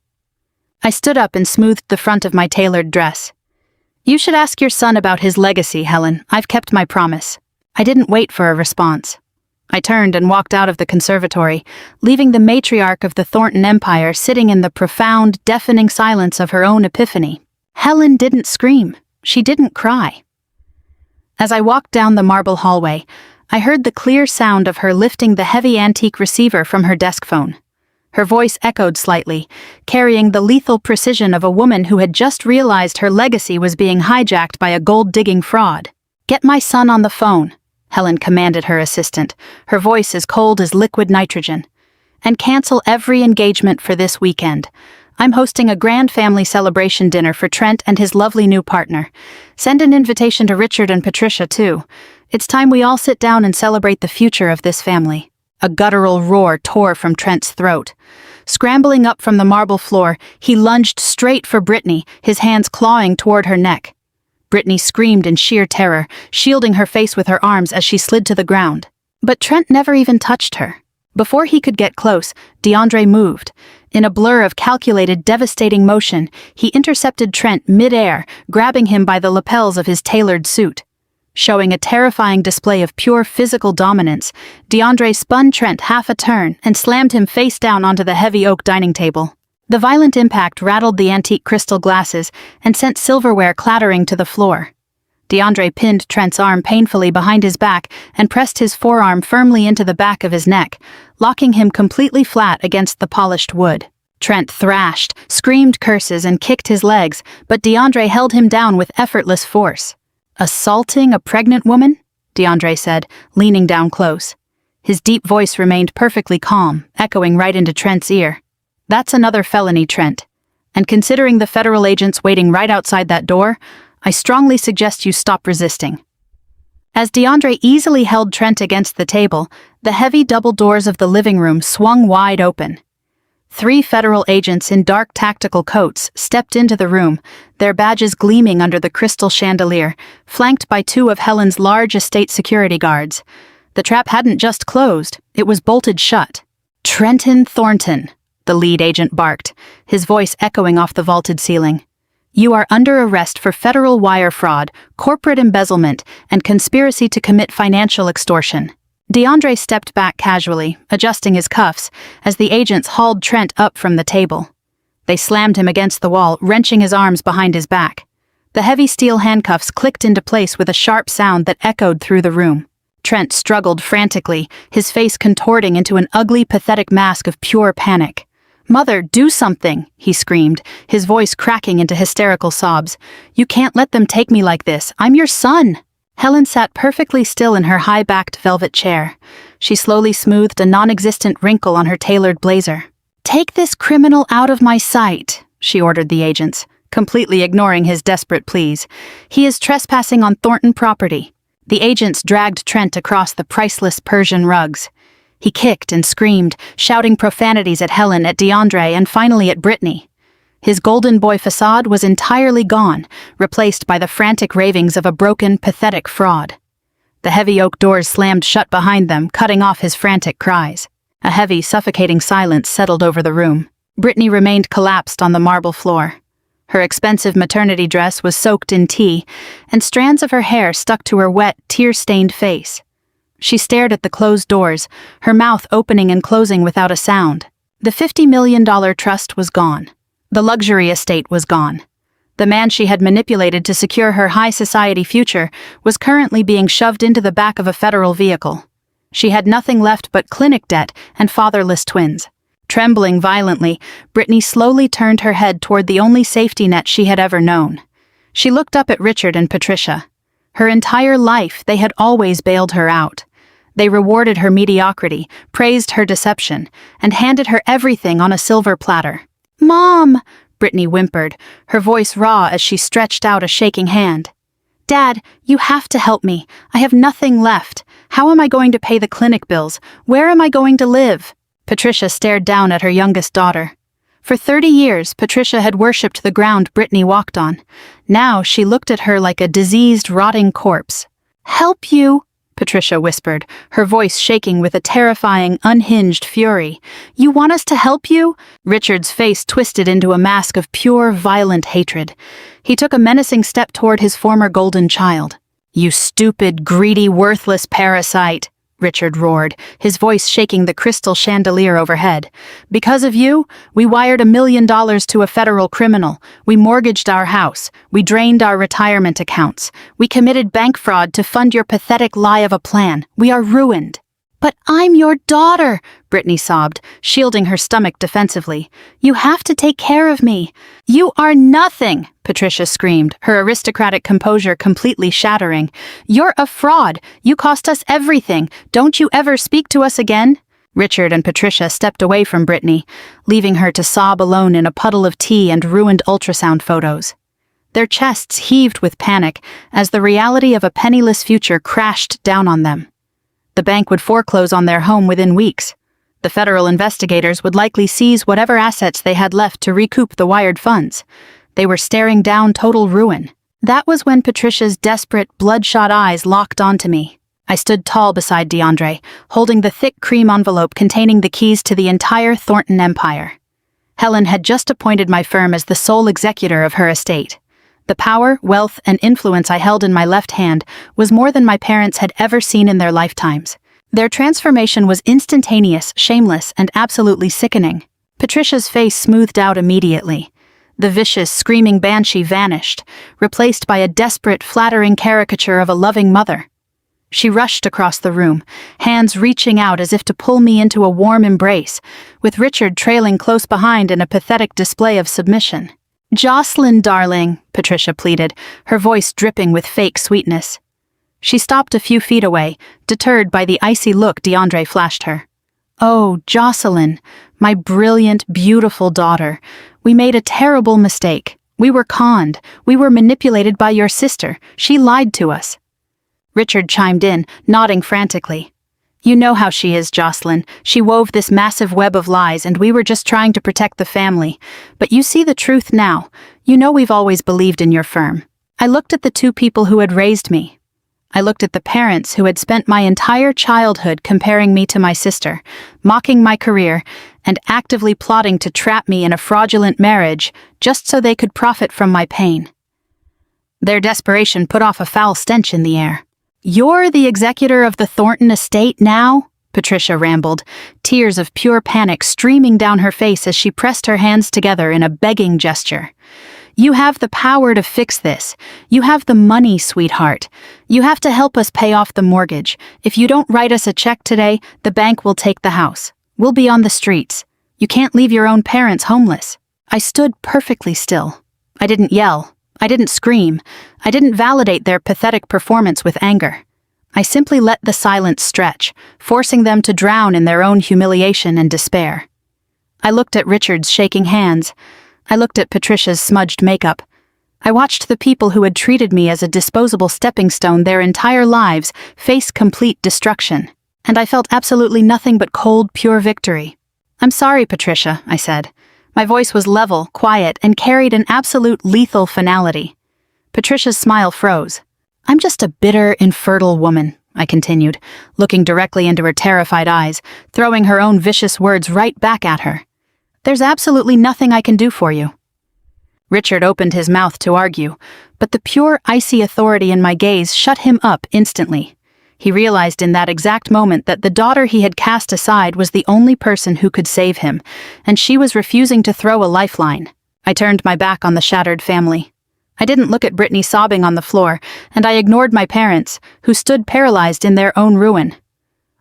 [SPEAKER 1] I stood up and smoothed the front of my tailored dress. "You should ask your son about his legacy, Helen. I've kept my promise." I didn't wait for a response. I turned and walked out of the conservatory, leaving the matriarch of the Thornton Empire sitting in the profound, deafening silence of her own epiphany. Helen didn't scream. She didn't cry. As I walked down the marble hallway, I heard the clear sound of her lifting the heavy antique receiver from her desk phone. Her voice echoed slightly, carrying the lethal precision of a woman who had just realized her legacy was being hijacked by a gold-digging fraud. "Get my son on the phone," Helen commanded her assistant, her voice as cold as liquid nitrogen. "And cancel every engagement for this weekend. I'm hosting a grand family celebration dinner for Trent and his lovely new partner. Send an invitation to Richard and Patricia, too. It's time we all sit down and celebrate the future of this family." A guttural roar tore from Trent's throat. Scrambling up from the marble floor, he lunged straight for Brittany, his hands clawing toward her neck. Brittany screamed in sheer terror, shielding her face with her arms as she slid to the ground. But Trent never even touched her. Before he could get close, DeAndre moved. In a blur of calculated, devastating motion, he intercepted Trent mid-air, grabbing him by the lapels of his tailored suit. Showing a terrifying display of pure physical dominance, DeAndre spun Trent half a turn and slammed him face down onto the heavy oak dining table. The violent impact rattled the antique crystal glasses and sent silverware clattering to the floor. DeAndre pinned Trent's arm painfully behind his back and pressed his forearm firmly into the back of his neck, locking him completely flat against the polished wood. Trent thrashed, screamed curses, and kicked his legs, but DeAndre held him down with effortless force. "Assaulting a pregnant woman?" DeAndre said, leaning down close. His deep voice remained perfectly calm, echoing right into Trent's ear. "That's another felony, Trent. And considering the federal agents waiting right outside that door, I strongly suggest you stop resisting." As DeAndre easily held Trent against the table, the heavy double doors of the living room swung wide open. 3 federal agents in dark tactical coats stepped into the room, their badges gleaming under the crystal chandelier, flanked by 2 of Helen's large estate security guards. The trap hadn't just closed, it was bolted shut. "Trenton Thornton," the lead agent barked, his voice echoing off the vaulted ceiling. "You are under arrest for federal wire fraud, corporate embezzlement, and conspiracy to commit financial extortion." DeAndre stepped back casually, adjusting his cuffs, as the agents hauled Trent up from the table. They slammed him against the wall, wrenching his arms behind his back. The heavy steel handcuffs clicked into place with a sharp sound that echoed through the room. Trent struggled frantically, his face contorting into an ugly, pathetic mask of pure panic. "Mother, do something!" he screamed, his voice cracking into hysterical sobs. "You can't let them take me like this. I'm your son!" Helen sat perfectly still in her high-backed velvet chair. She slowly smoothed a non-existent wrinkle on her tailored blazer. "Take this criminal out of my sight," she ordered the agents, completely ignoring his desperate pleas. "He is trespassing on Thornton property." The agents dragged Trent across the priceless Persian rugs. He kicked and screamed, shouting profanities at Helen, at DeAndre, and finally at Brittany. His golden boy facade was entirely gone, replaced by the frantic ravings of a broken, pathetic fraud. The heavy oak doors slammed shut behind them, cutting off his frantic cries. A heavy, suffocating silence settled over the room. Brittany remained collapsed on the marble floor. Her expensive maternity dress was soaked in tea, and strands of her hair stuck to her wet, tear-stained face. She stared at the closed doors, her mouth opening and closing without a sound. The $50 million trust was gone. The luxury estate was gone. The man she had manipulated to secure her high society future was currently being shoved into the back of a federal vehicle. She had nothing left but clinic debt and fatherless twins. Trembling violently, Brittany slowly turned her head toward the only safety net she had ever known. She looked up at Richard and Patricia. Her entire life, they had always bailed her out. They rewarded her mediocrity, praised her deception, and handed her everything on a silver platter. "Mom!" Brittany whimpered, her voice raw as she stretched out a shaking hand. "Dad, you have to help me. I have nothing left. How am I going to pay the clinic bills? Where am I going to live?" Patricia stared down at her youngest daughter. For 30 years, Patricia had worshipped the ground Brittany walked on. Now she looked at her like a diseased, rotting corpse. "Help you?" Patricia whispered, her voice shaking with a terrifying, unhinged fury. "You want us to help you?" Richard's face twisted into a mask of pure, violent hatred. He took a menacing step toward his former golden child. "You stupid, greedy, worthless parasite," Richard roared, his voice shaking the crystal chandelier overhead. "Because of you, we wired $1 million to a federal criminal. We mortgaged our house. We drained our retirement accounts. We committed bank fraud to fund your pathetic lie of a plan. We are ruined." "But I'm your daughter," Brittany sobbed, shielding her stomach defensively. "You have to take care of me." "You are nothing," Patricia screamed, her aristocratic composure completely shattering. "You're a fraud. You cost us everything. Don't you ever speak to us again." Richard and Patricia stepped away from Brittany, leaving her to sob alone in a puddle of tea and ruined ultrasound photos. Their chests heaved with panic as the reality of a penniless future crashed down on them. The bank would foreclose on their home within weeks. The federal investigators would likely seize whatever assets they had left to recoup the wired funds. They were staring down total ruin. That was when Patricia's desperate, bloodshot eyes locked onto me. I stood tall beside DeAndre, holding the thick cream envelope containing the keys to the entire Thornton empire. Helen had just appointed my firm as the sole executor of her estate. The power, wealth, and influence I held in my left hand was more than my parents had ever seen in their lifetimes. Their transformation was instantaneous, shameless, and absolutely sickening. Patricia's face smoothed out immediately. The vicious, screaming banshee vanished, replaced by a desperate, flattering caricature of a loving mother. She rushed across the room, hands reaching out as if to pull me into a warm embrace, with Richard trailing close behind in a pathetic display of submission. "Jocelyn, darling," Patricia pleaded, her voice dripping with fake sweetness. She stopped a few feet away, deterred by the icy look DeAndre flashed her. "Oh, Jocelyn, my brilliant, beautiful daughter. We made a terrible mistake. We were conned. We were manipulated by your sister. She lied to us." Richard chimed in, nodding frantically. "You know how she is, Jocelyn. She wove this massive web of lies, and we were just trying to protect the family. But you see the truth now. You know we've always believed in your firm." I looked at the two people who had raised me. I looked at the parents who had spent my entire childhood comparing me to my sister, mocking my career, and actively plotting to trap me in a fraudulent marriage just so they could profit from my pain. Their desperation put off a foul stench in the air. "You're the executor of the Thornton estate now?" Patricia rambled, tears of pure panic streaming down her face as she pressed her hands together in a begging gesture. "You have the power to fix this. You have the money, sweetheart. You have to help us pay off the mortgage. If you don't write us a check today, the bank will take the house. We'll be on the streets. You can't leave your own parents homeless." I stood perfectly still. I didn't yell. I didn't scream. I didn't validate their pathetic performance with anger. I simply let the silence stretch, forcing them to drown in their own humiliation and despair. I looked at Richard's shaking hands. I looked at Patricia's smudged makeup. I watched the people who had treated me as a disposable stepping stone their entire lives face complete destruction, and I felt absolutely nothing but cold, pure victory. "I'm sorry, Patricia," I said. My voice was level, quiet, and carried an absolute lethal finality. Patricia's smile froze. "I'm just a bitter, infertile woman," I continued, looking directly into her terrified eyes, throwing her own vicious words right back at her. "There's absolutely nothing I can do for you." Richard opened his mouth to argue, but the pure, icy authority in my gaze shut him up instantly. He realized in that exact moment that the daughter he had cast aside was the only person who could save him, and she was refusing to throw a lifeline. I turned my back on the shattered family. I didn't look at Brittany sobbing on the floor, and I ignored my parents, who stood paralyzed in their own ruin.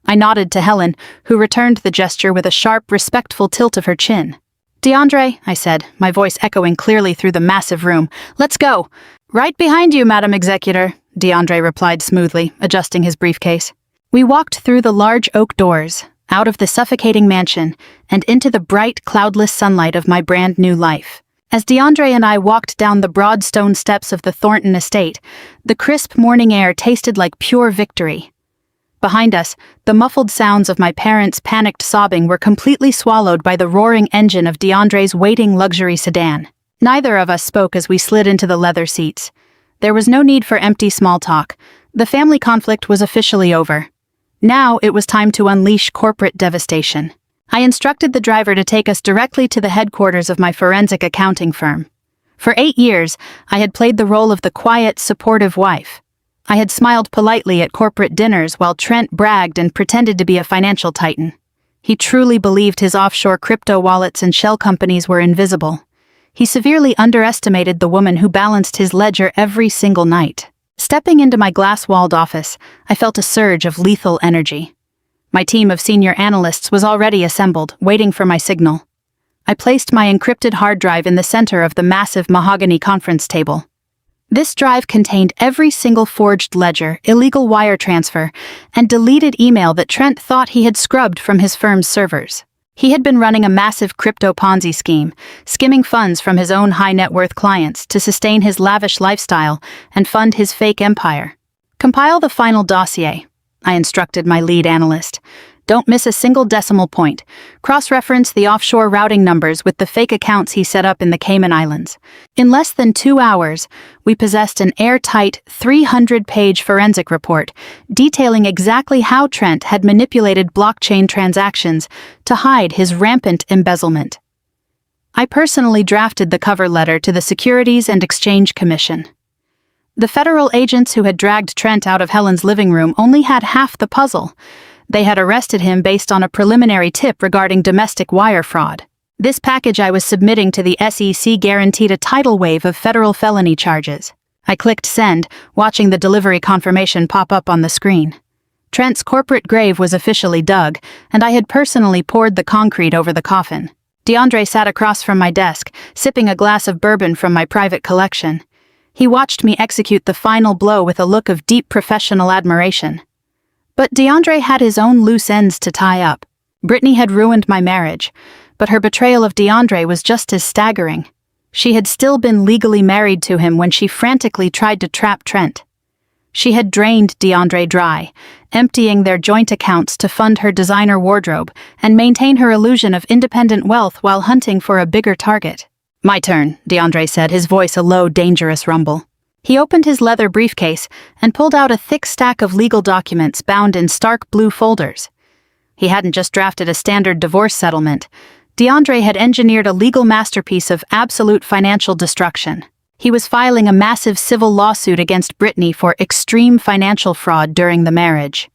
[SPEAKER 1] I nodded to Helen, who returned the gesture with a sharp, respectful tilt of her chin. "DeAndre," I said, my voice echoing clearly through the massive room, "let's go." "Right behind you, Madam Executor," DeAndre replied smoothly, adjusting his briefcase. We walked through the large oak doors, out of the suffocating mansion, and into the bright, cloudless sunlight of my brand new life. As DeAndre and I walked down the broad stone steps of the Thornton estate, the crisp morning air tasted like pure victory. Behind us, the muffled sounds of my parents' panicked sobbing were completely swallowed by the roaring engine of DeAndre's waiting luxury sedan. Neither of us spoke as we slid into the leather seats. There was no need for empty small talk. The family conflict was officially over. Now it was time to unleash corporate devastation. I instructed the driver to take us directly to the headquarters of my forensic accounting firm. For 8 years, I had played the role of the quiet, supportive wife. I had smiled politely at corporate dinners while Trent bragged and pretended to be a financial titan. He truly believed his offshore crypto wallets and shell companies were invisible. He severely underestimated the woman who balanced his ledger every single night. Stepping into my glass-walled office, I felt a surge of lethal energy. My team of senior analysts was already assembled, waiting for my signal. I placed my encrypted hard drive in the center of the massive mahogany conference table. This drive contained every single forged ledger, illegal wire transfer, and deleted email that Trent thought he had scrubbed from his firm's servers. He had been running a massive crypto Ponzi scheme, skimming funds from his own high-net-worth clients to sustain his lavish lifestyle and fund his fake empire. "Compile the final dossier," I instructed my lead analyst. "Don't miss a single decimal point. Cross-reference the offshore routing numbers with the fake accounts he set up in the Cayman Islands." In less than 2 hours, we possessed an airtight 300-page forensic report detailing exactly how Trent had manipulated blockchain transactions to hide his rampant embezzlement. I personally drafted the cover letter to the Securities and Exchange Commission. The federal agents who had dragged Trent out of Helen's living room only had half the puzzle. They had arrested him based on a preliminary tip regarding domestic wire fraud. This package I was submitting to the SEC guaranteed a tidal wave of federal felony charges. I clicked send, watching the delivery confirmation pop up on the screen. Trent's corporate grave was officially dug, and I had personally poured the concrete over the coffin. DeAndre sat across from my desk, sipping a glass of bourbon from my private collection. He watched me execute the final blow with a look of deep professional admiration. But DeAndre had his own loose ends to tie up. Brittany had ruined my marriage, but her betrayal of DeAndre was just as staggering. She had still been legally married to him when she frantically tried to trap Trent. She had drained DeAndre dry, emptying their joint accounts to fund her designer wardrobe and maintain her illusion of independent wealth while hunting for a bigger target. "My turn," DeAndre said, his voice a low, dangerous rumble. He opened his leather briefcase and pulled out a thick stack of legal documents bound in stark blue folders. He hadn't just drafted a standard divorce settlement. DeAndre had engineered a legal masterpiece of absolute financial destruction. He was filing a massive civil lawsuit against Brittany for extreme financial fraud during the marriage.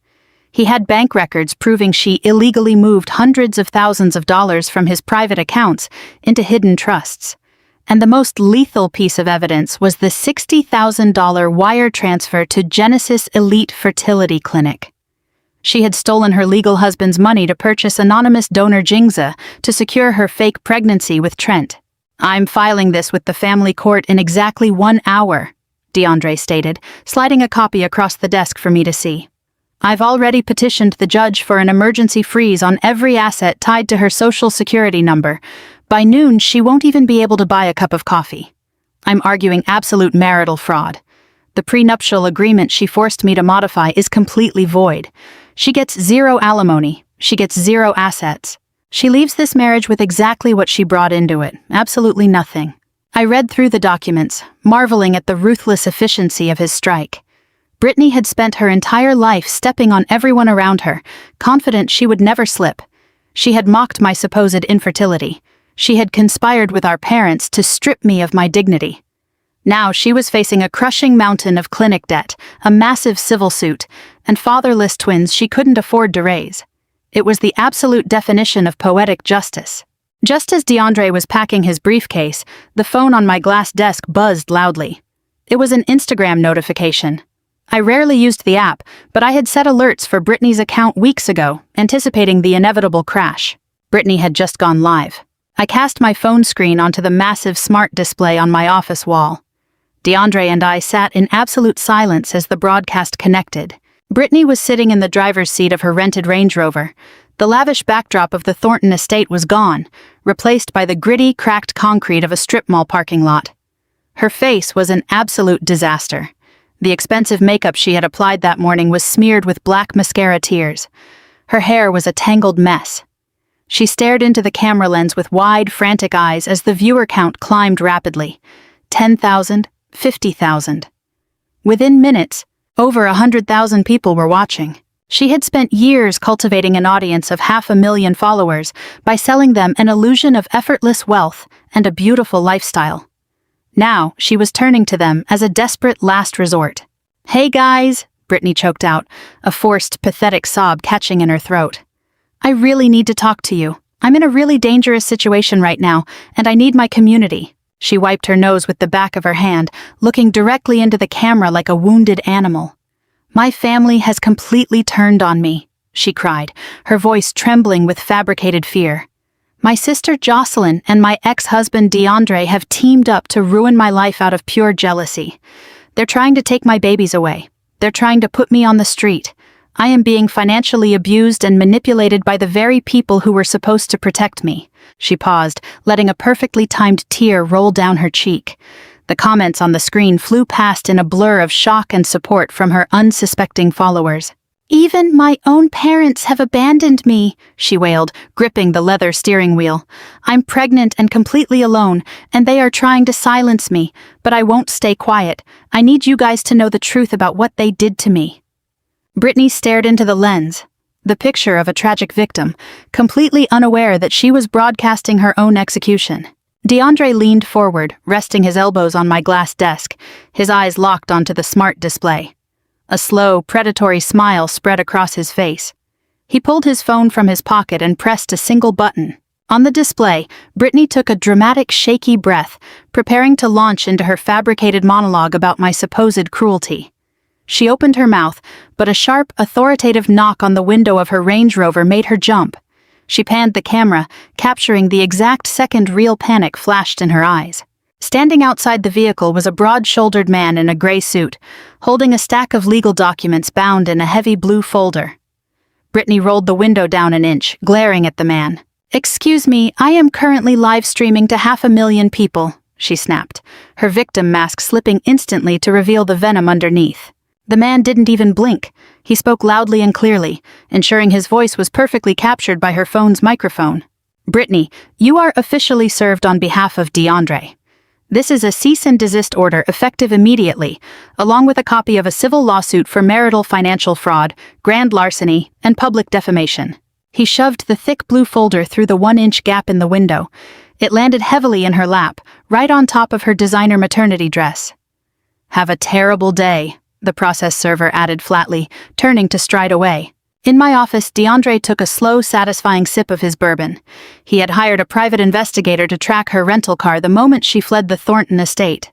[SPEAKER 1] He had bank records proving she illegally moved hundreds of thousands of dollars from his private accounts into hidden trusts. And the most lethal piece of evidence was the $60,000 wire transfer to Genesis Elite Fertility Clinic. She had stolen her legal husband's money to purchase anonymous donor Jingza to secure her fake pregnancy with Trent. "I'm filing this with the family court in exactly 1 hour," DeAndre stated, sliding a copy across the desk for me to see. "I've already petitioned the judge for an emergency freeze on every asset tied to her social security number. By noon, she won't even be able to buy a cup of coffee. I'm arguing absolute marital fraud. The prenuptial agreement she forced me to modify is completely void. She gets 0 alimony. She gets 0 assets. She leaves this marriage with exactly what she brought into it, absolutely nothing." I read through the documents, marveling at the ruthless efficiency of his strike. Brittany had spent her entire life stepping on everyone around her, confident she would never slip. She had mocked my supposed infertility. She had conspired with our parents to strip me of my dignity. Now she was facing a crushing mountain of clinic debt, a massive civil suit, and fatherless twins she couldn't afford to raise. It was the absolute definition of poetic justice. Just as DeAndre was packing his briefcase, the phone on my glass desk buzzed loudly. It was an Instagram notification. I rarely used the app, but I had set alerts for Brittany's account weeks ago, anticipating the inevitable crash. Brittany had just gone live. I cast my phone screen onto the massive smart display on my office wall. DeAndre and I sat in absolute silence as the broadcast connected. Brittany was sitting in the driver's seat of her rented Range Rover. The lavish backdrop of the Thornton estate was gone, replaced by the gritty, cracked concrete of a strip mall parking lot. Her face was an absolute disaster. The expensive makeup she had applied that morning was smeared with black mascara tears. Her hair was a tangled mess. She stared into the camera lens with wide, frantic eyes as the viewer count climbed rapidly. 10,000, 50,000. Within minutes, over 100,000 people were watching. She had spent years cultivating an audience of 500,000 followers by selling them an illusion of effortless wealth and a beautiful lifestyle. Now, she was turning to them as a desperate last resort. "Hey guys," Brittany choked out, a forced, pathetic sob catching in her throat. "I really need to talk to you. I'm in a really dangerous situation right now, and I need my community." She wiped her nose with the back of her hand, looking directly into the camera like a wounded animal. "My family has completely turned on me," she cried, her voice trembling with fabricated fear. "My sister Jocelyn and my ex-husband DeAndre have teamed up to ruin my life out of pure jealousy. They're trying to take my babies away. They're trying to put me on the street. I am being financially abused and manipulated by the very people who were supposed to protect me." She paused, letting a perfectly timed tear roll down her cheek. The comments on the screen flew past in a blur of shock and support from her unsuspecting followers. "Even my own parents have abandoned me," she wailed, gripping the leather steering wheel. "I'm pregnant and completely alone, and they are trying to silence me, but I won't stay quiet. I need you guys to know the truth about what they did to me." Brittany stared into the lens, the picture of a tragic victim, completely unaware that she was broadcasting her own execution. DeAndre leaned forward, resting his elbows on my glass desk, his eyes locked onto the smart display. A slow, predatory smile spread across his face. He pulled his phone from his pocket and pressed a single button. On the display, Brittany took a dramatic, shaky breath, preparing to launch into her fabricated monologue about my supposed cruelty. She opened her mouth, but a sharp, authoritative knock on the window of her Range Rover made her jump. She panned the camera, capturing the exact second real panic flashed in her eyes. Standing outside the vehicle was a broad-shouldered man in a gray suit, holding a stack of legal documents bound in a heavy blue folder. Brittany rolled the window down an inch, glaring at the man. "Excuse me, I am currently live streaming to 500,000 people," she snapped, her victim mask slipping instantly to reveal the venom underneath. The man didn't even blink. He spoke loudly and clearly, ensuring his voice was perfectly captured by her phone's microphone. "Brittany, you are officially served on behalf of DeAndre. This is a cease and desist order effective immediately, along with a copy of a civil lawsuit for marital financial fraud, grand larceny, and public defamation." He shoved the thick blue folder through the 1-inch gap in the window. It landed heavily in her lap, right on top of her designer maternity dress. "Have a terrible day," the process server added flatly, turning to stride away. In my office, DeAndre took a slow, satisfying sip of his bourbon. He had hired a private investigator to track her rental car the moment she fled the Thornton estate.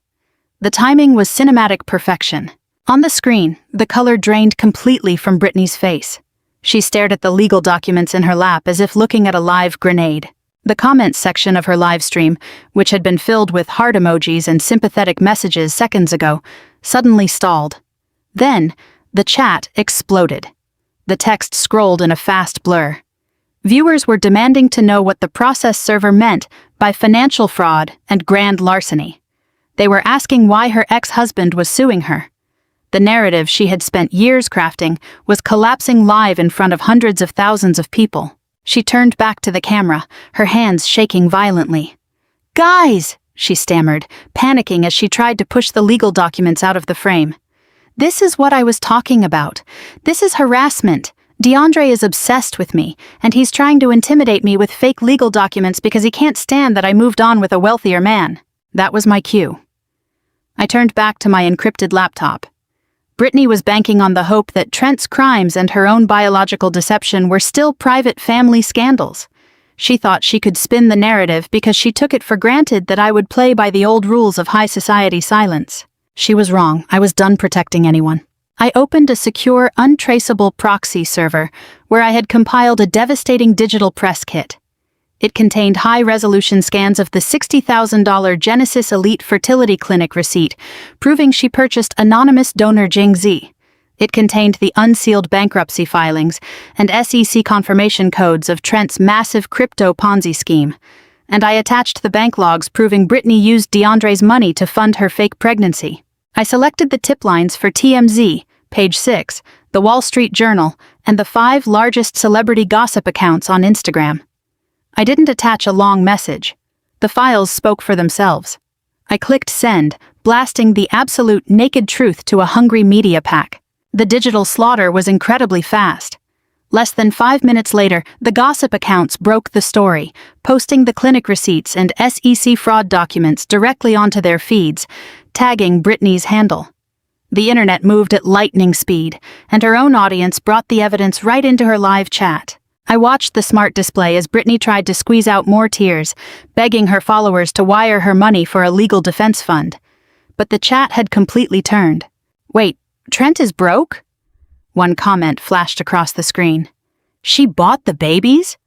[SPEAKER 1] The timing was cinematic perfection. On the screen, the color drained completely from Brittany's face. She stared at the legal documents in her lap as if looking at a live grenade. The comments section of her live stream, which had been filled with heart emojis and sympathetic messages seconds ago, suddenly stalled. Then, the chat exploded. The text scrolled in a fast blur. Viewers were demanding to know what the process server meant by financial fraud and grand larceny. They were asking why her ex-husband was suing her. The narrative she had spent years crafting was collapsing live in front of hundreds of thousands of people. She turned back to the camera, her hands shaking violently. "Guys!" she stammered, panicking as she tried to push the legal documents out of the frame. "This is what I was talking about. This is harassment. DeAndre is obsessed with me, and he's trying to intimidate me with fake legal documents because he can't stand that I moved on with a wealthier man." That was my cue. I turned back to my encrypted laptop. Brittany was banking on the hope that Trent's crimes and her own biological deception were still private family scandals. She thought she could spin the narrative because she took it for granted that I would play by the old rules of high society silence. She was wrong. I was done protecting anyone. I opened a secure, untraceable proxy server where I had compiled a devastating digital press kit. It contained high-resolution scans of the $60,000 Genesis Elite Fertility Clinic receipt, proving she purchased anonymous donor Jing Z. It contained the unsealed bankruptcy filings and SEC confirmation codes of Trent's massive crypto Ponzi scheme. And I attached the bank logs proving Brittany used DeAndre's money to fund her fake pregnancy. I selected the tip lines for TMZ, Page 6, The Wall Street Journal, and the 5 largest celebrity gossip accounts on Instagram. I didn't attach a long message. The files spoke for themselves. I clicked send, blasting the absolute naked truth to a hungry media pack. The digital slaughter was incredibly fast. Less than 5 minutes later, the gossip accounts broke the story, posting the clinic receipts and SEC fraud documents directly onto their feeds, tagging Brittany's handle. The internet moved at lightning speed, and her own audience brought the evidence right into her live chat. I watched the smart display as Brittany tried to squeeze out more tears, begging her followers to wire her money for a legal defense fund. But the chat had completely turned. "Wait, Trent is broke?" One comment flashed across the screen. "She bought the babies?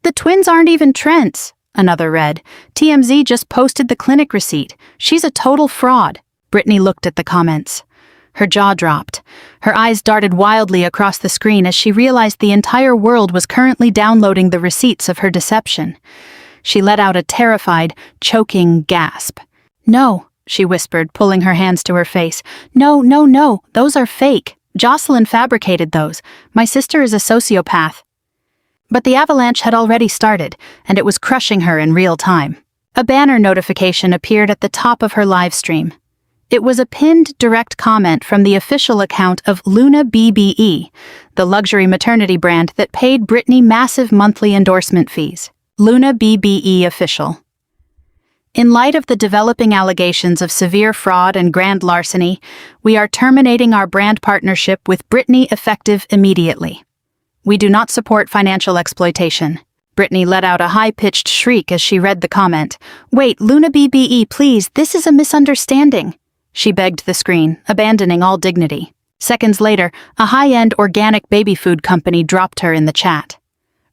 [SPEAKER 1] The twins aren't even Trent's," another read. "TMZ just posted the clinic receipt. She's a total fraud." Brittany looked at the comments. Her jaw dropped. Her eyes darted wildly across the screen as she realized the entire world was currently downloading the receipts of her deception. She let out a terrified, choking gasp. "No," she whispered, pulling her hands to her face. "No, no, no, those are fake. Jocelyn fabricated those. My sister is a sociopath." But the avalanche had already started, and it was crushing her in real time. A banner notification appeared at the top of her live stream. It was a pinned direct comment from the official account of Luna BBE, the luxury maternity brand that paid Brittany massive monthly endorsement fees. Luna BBE official. In light of the developing allegations of severe fraud and grand larceny, we are terminating our brand partnership with Brittany effective immediately. We do not support financial exploitation. Brittany let out a high-pitched shriek as she read the comment. "Wait, Luna BBE, please, this is a misunderstanding." She begged the screen, abandoning all dignity. Seconds later, a high-end organic baby food company dropped her in the chat.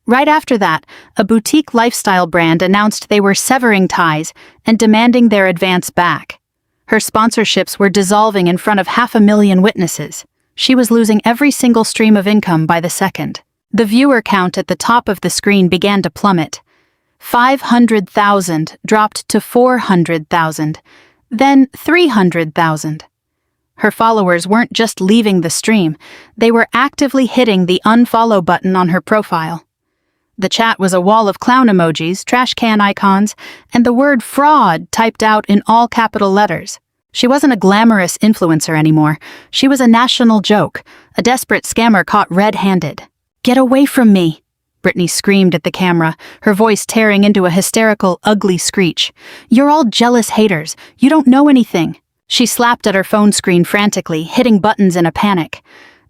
[SPEAKER 1] Right after that, a boutique lifestyle brand announced they were severing ties and demanding their advance back. Her sponsorships were dissolving in front of 500,000 witnesses. She was losing every single stream of income by the second. The viewer count at the top of the screen began to plummet. 500,000 dropped to 400,000, then 300,000. Her followers weren't just leaving the stream, they were actively hitting the unfollow button on her profile. The chat was a wall of clown emojis, trash can icons, and the word fraud typed out in all capital letters. She wasn't a glamorous influencer anymore. She was a national joke, a desperate scammer caught red-handed. "Get away from me," Brittany screamed at the camera, her voice tearing into a hysterical, ugly screech. "You're all jealous haters. You don't know anything." She slapped at her phone screen frantically, hitting buttons in a panic.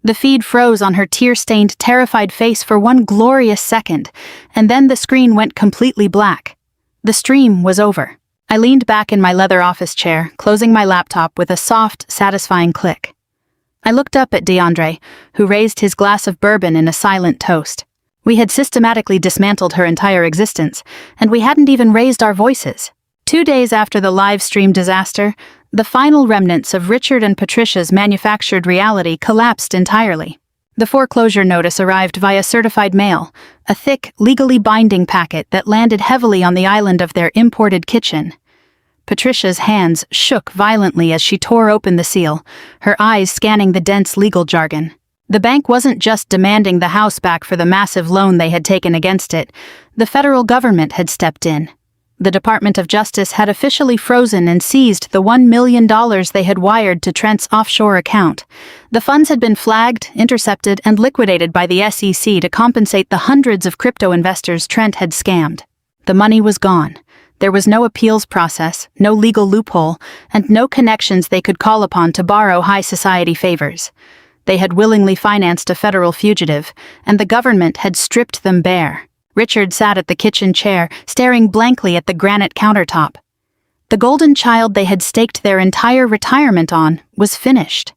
[SPEAKER 1] The feed froze on her tear-stained, terrified face for one glorious second, and then the screen went completely black. The stream was over. I leaned back in my leather office chair, closing my laptop with a soft, satisfying click. I looked up at DeAndre, who raised his glass of bourbon in a silent toast. We had systematically dismantled her entire existence, and we hadn't even raised our voices. 2 days after the live stream disaster, the final remnants of Richard and Patricia's manufactured reality collapsed entirely. The foreclosure notice arrived via certified mail, a thick, legally binding packet that landed heavily on the island of their imported kitchen. Patricia's hands shook violently as she tore open the seal, her eyes scanning the dense legal jargon. The bank wasn't just demanding the house back for the massive loan they had taken against it. The federal government had stepped in. The Department of Justice had officially frozen and seized the $1 million they had wired to Trent's offshore account. The funds had been flagged, intercepted, and liquidated by the SEC to compensate the hundreds of crypto investors Trent had scammed. The money was gone. There was no appeals process, no legal loophole, and no connections they could call upon to borrow high society favors. They had willingly financed a federal fugitive, and the government had stripped them bare. Richard sat at the kitchen chair, staring blankly at the granite countertop. The golden child they had staked their entire retirement on was finished.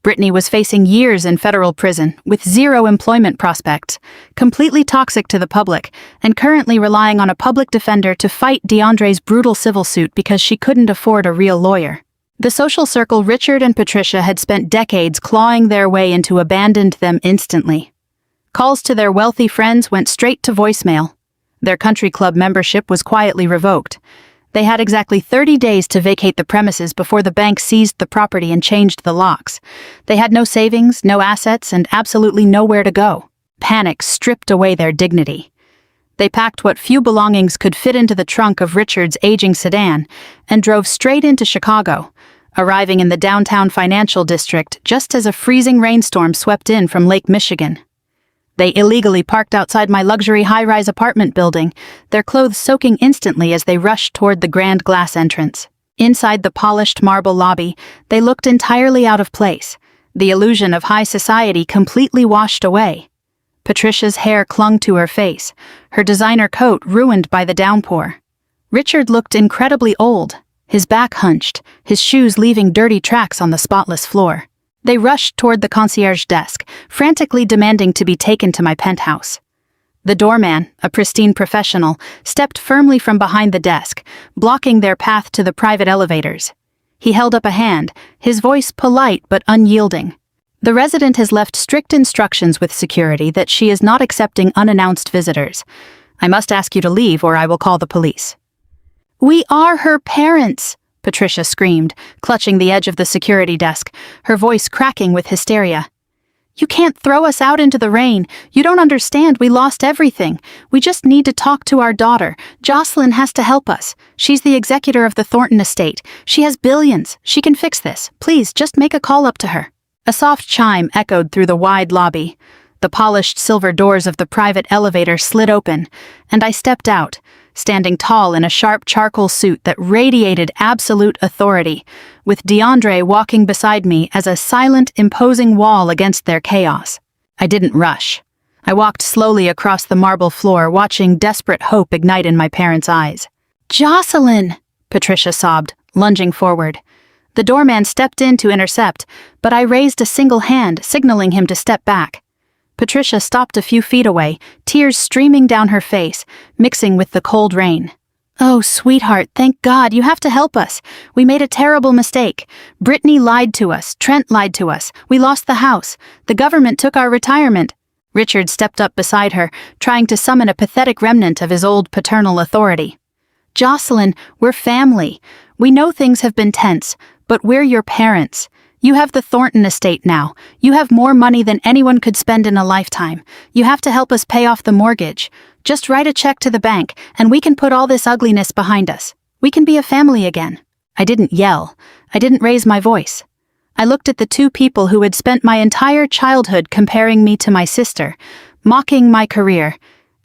[SPEAKER 1] Brittany was facing years in federal prison, with zero employment prospects, completely toxic to the public, and currently relying on a public defender to fight DeAndre's brutal civil suit because she couldn't afford a real lawyer. The social circle Richard and Patricia had spent decades clawing their way into abandoned them instantly. Calls to their wealthy friends went straight to voicemail. Their country club membership was quietly revoked. They had exactly 30 days to vacate the premises before the bank seized the property and changed the locks. They had no savings, no assets, and absolutely nowhere to go. Panic stripped away their dignity. They packed what few belongings could fit into the trunk of Richard's aging sedan and drove straight into Chicago, arriving in the downtown financial district just as a freezing rainstorm swept in from Lake Michigan. They illegally parked outside my luxury high-rise apartment building, their clothes soaking instantly as they rushed toward the grand glass entrance. Inside the polished marble lobby, they looked entirely out of place, the illusion of high society completely washed away. Patricia's hair clung to her face, her designer coat ruined by the downpour. Richard looked incredibly old, his back hunched, his shoes leaving dirty tracks on the spotless floor. They rushed toward the concierge desk, frantically demanding to be taken to my penthouse. The doorman, a pristine professional, stepped firmly from behind the desk, blocking their path to the private elevators. He held up a hand, his voice polite but unyielding. "The resident has left strict instructions with security that she is not accepting unannounced visitors. I must ask you to leave or I will call the police." "We are her parents," Patricia screamed, clutching the edge of the security desk, her voice cracking with hysteria. "You can't throw us out into the rain. You don't understand. We lost everything. We just need to talk to our daughter. Jocelyn has to help us. She's the executor of the Thornton estate. She has billions. She can fix this. Please, just make a call up to her." A soft chime echoed through the wide lobby. The polished silver doors of the private elevator slid open, and I stepped out, standing tall in a sharp charcoal suit that radiated absolute authority, with DeAndre walking beside me as a silent, imposing wall against their chaos. I didn't rush. I walked slowly across the marble floor, watching desperate hope ignite in my parents' eyes. "Jocelyn!" Patricia sobbed, lunging forward. The doorman stepped in to intercept, but I raised a single hand, signaling him to step back. Patricia stopped a few feet away, tears streaming down her face, mixing with the cold rain. "Oh, sweetheart, thank God, you have to help us. We made a terrible mistake. Brittany lied to us, Trent lied to us, we lost the house, the government took our retirement." Richard stepped up beside her, trying to summon a pathetic remnant of his old paternal authority. "Jocelyn, we're family. We know things have been tense, but we're your parents. You have the Thornton estate now. You have more money than anyone could spend in a lifetime. You have to help us pay off the mortgage. Just write a check to the bank, and we can put all this ugliness behind us. We can be a family again." I didn't yell. I didn't raise my voice. I looked at the two people who had spent my entire childhood comparing me to my sister, mocking my career,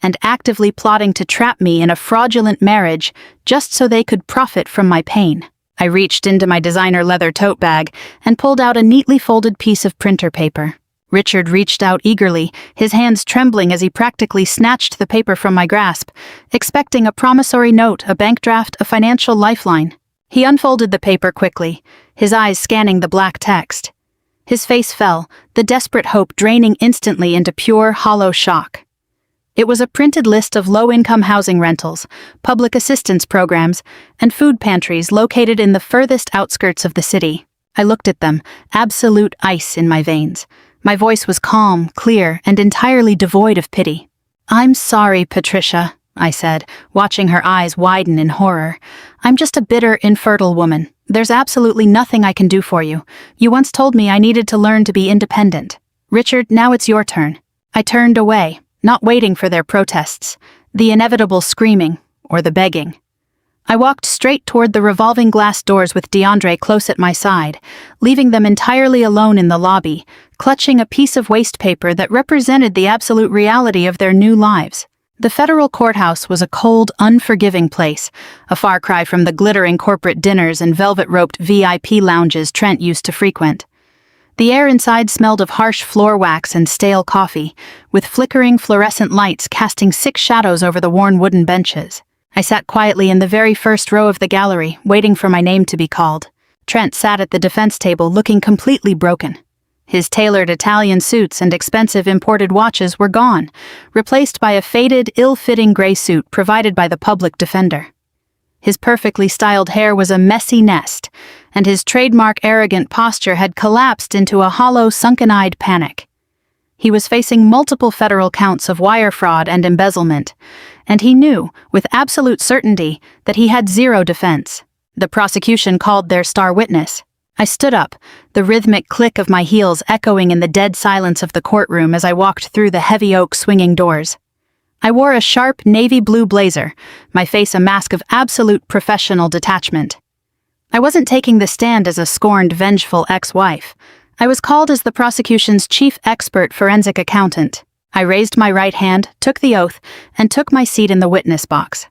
[SPEAKER 1] and actively plotting to trap me in a fraudulent marriage just so they could profit from my pain. I reached into my designer leather tote bag and pulled out a neatly folded piece of printer paper. Richard reached out eagerly, his hands trembling as he practically snatched the paper from my grasp, expecting a promissory note, a bank draft, a financial lifeline. He unfolded the paper quickly, his eyes scanning the black text. His face fell, the desperate hope draining instantly into pure, hollow shock. It was a printed list of low-income housing rentals, public assistance programs, and food pantries located in the furthest outskirts of the city. I looked at them, absolute ice in my veins. My voice was calm, clear, and entirely devoid of pity. "I'm sorry, Patricia," I said, watching her eyes widen in horror. "I'm just a bitter, infertile woman. There's absolutely nothing I can do for you. You once told me I needed to learn to be independent. Richard, now it's your turn." I turned away, not waiting for their protests, the inevitable screaming, or the begging. I walked straight toward the revolving glass doors with DeAndre close at my side, leaving them entirely alone in the lobby, clutching a piece of waste paper that represented the absolute reality of their new lives. The federal courthouse was a cold, unforgiving place, a far cry from the glittering corporate dinners and velvet-roped VIP lounges Trent used to frequent. The air inside smelled of harsh floor wax and stale coffee, with flickering fluorescent lights casting sick shadows over the worn wooden benches. I sat quietly in the very first row of the gallery, waiting for my name to be called. Trent sat at the defense table looking completely broken. His tailored Italian suits and expensive imported watches were gone, replaced by a faded, ill-fitting gray suit provided by the public defender. His perfectly styled hair was a messy nest, and his trademark arrogant posture had collapsed into a hollow, sunken-eyed panic. He was facing multiple federal counts of wire fraud and embezzlement, and he knew, with absolute certainty, that he had zero defense. The prosecution called their star witness. I stood up, the rhythmic click of my heels echoing in the dead silence of the courtroom as I walked through the heavy oak swinging doors. I wore a sharp navy blue blazer, my face a mask of absolute professional detachment. I wasn't taking the stand as a scorned, vengeful ex-wife. I was called as the prosecution's chief expert forensic accountant. I raised my right hand, took the oath, and took my seat in the witness box.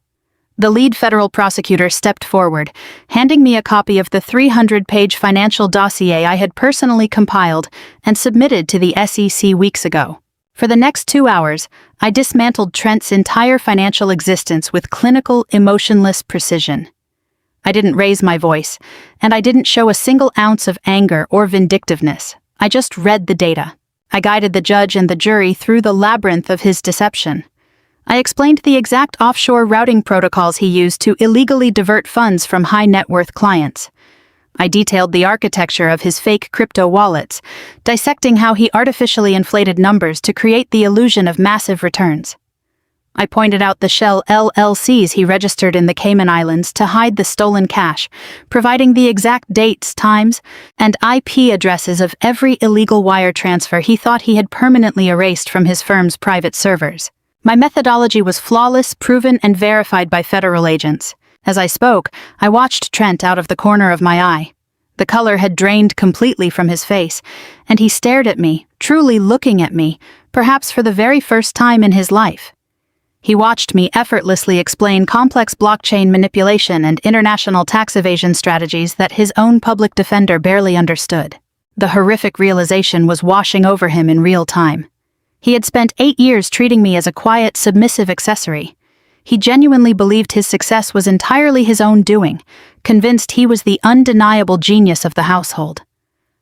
[SPEAKER 1] The lead federal prosecutor stepped forward, handing me a copy of the 300-page financial dossier I had personally compiled and submitted to the SEC weeks ago. For the next 2 hours, I dismantled Trent's entire financial existence with clinical, emotionless precision. I didn't raise my voice, and I didn't show a single ounce of anger or vindictiveness. I just read the data. I guided the judge and the jury through the labyrinth of his deception. I explained the exact offshore routing protocols he used to illegally divert funds from high-net-worth clients. I detailed the architecture of his fake crypto wallets, dissecting how he artificially inflated numbers to create the illusion of massive returns. I pointed out the shell LLCs he registered in the Cayman Islands to hide the stolen cash, providing the exact dates, times, and IP addresses of every illegal wire transfer he thought he had permanently erased from his firm's private servers. My methodology was flawless, proven, and verified by federal agents. As I spoke, I watched Trent out of the corner of my eye. The color had drained completely from his face, and he stared at me, truly looking at me, perhaps for the very first time in his life. He watched me effortlessly explain complex blockchain manipulation and international tax evasion strategies that his own public defender barely understood. The horrific realization was washing over him in real time. He had spent 8 years treating me as a quiet, submissive accessory. He genuinely believed his success was entirely his own doing, convinced he was the undeniable genius of the household.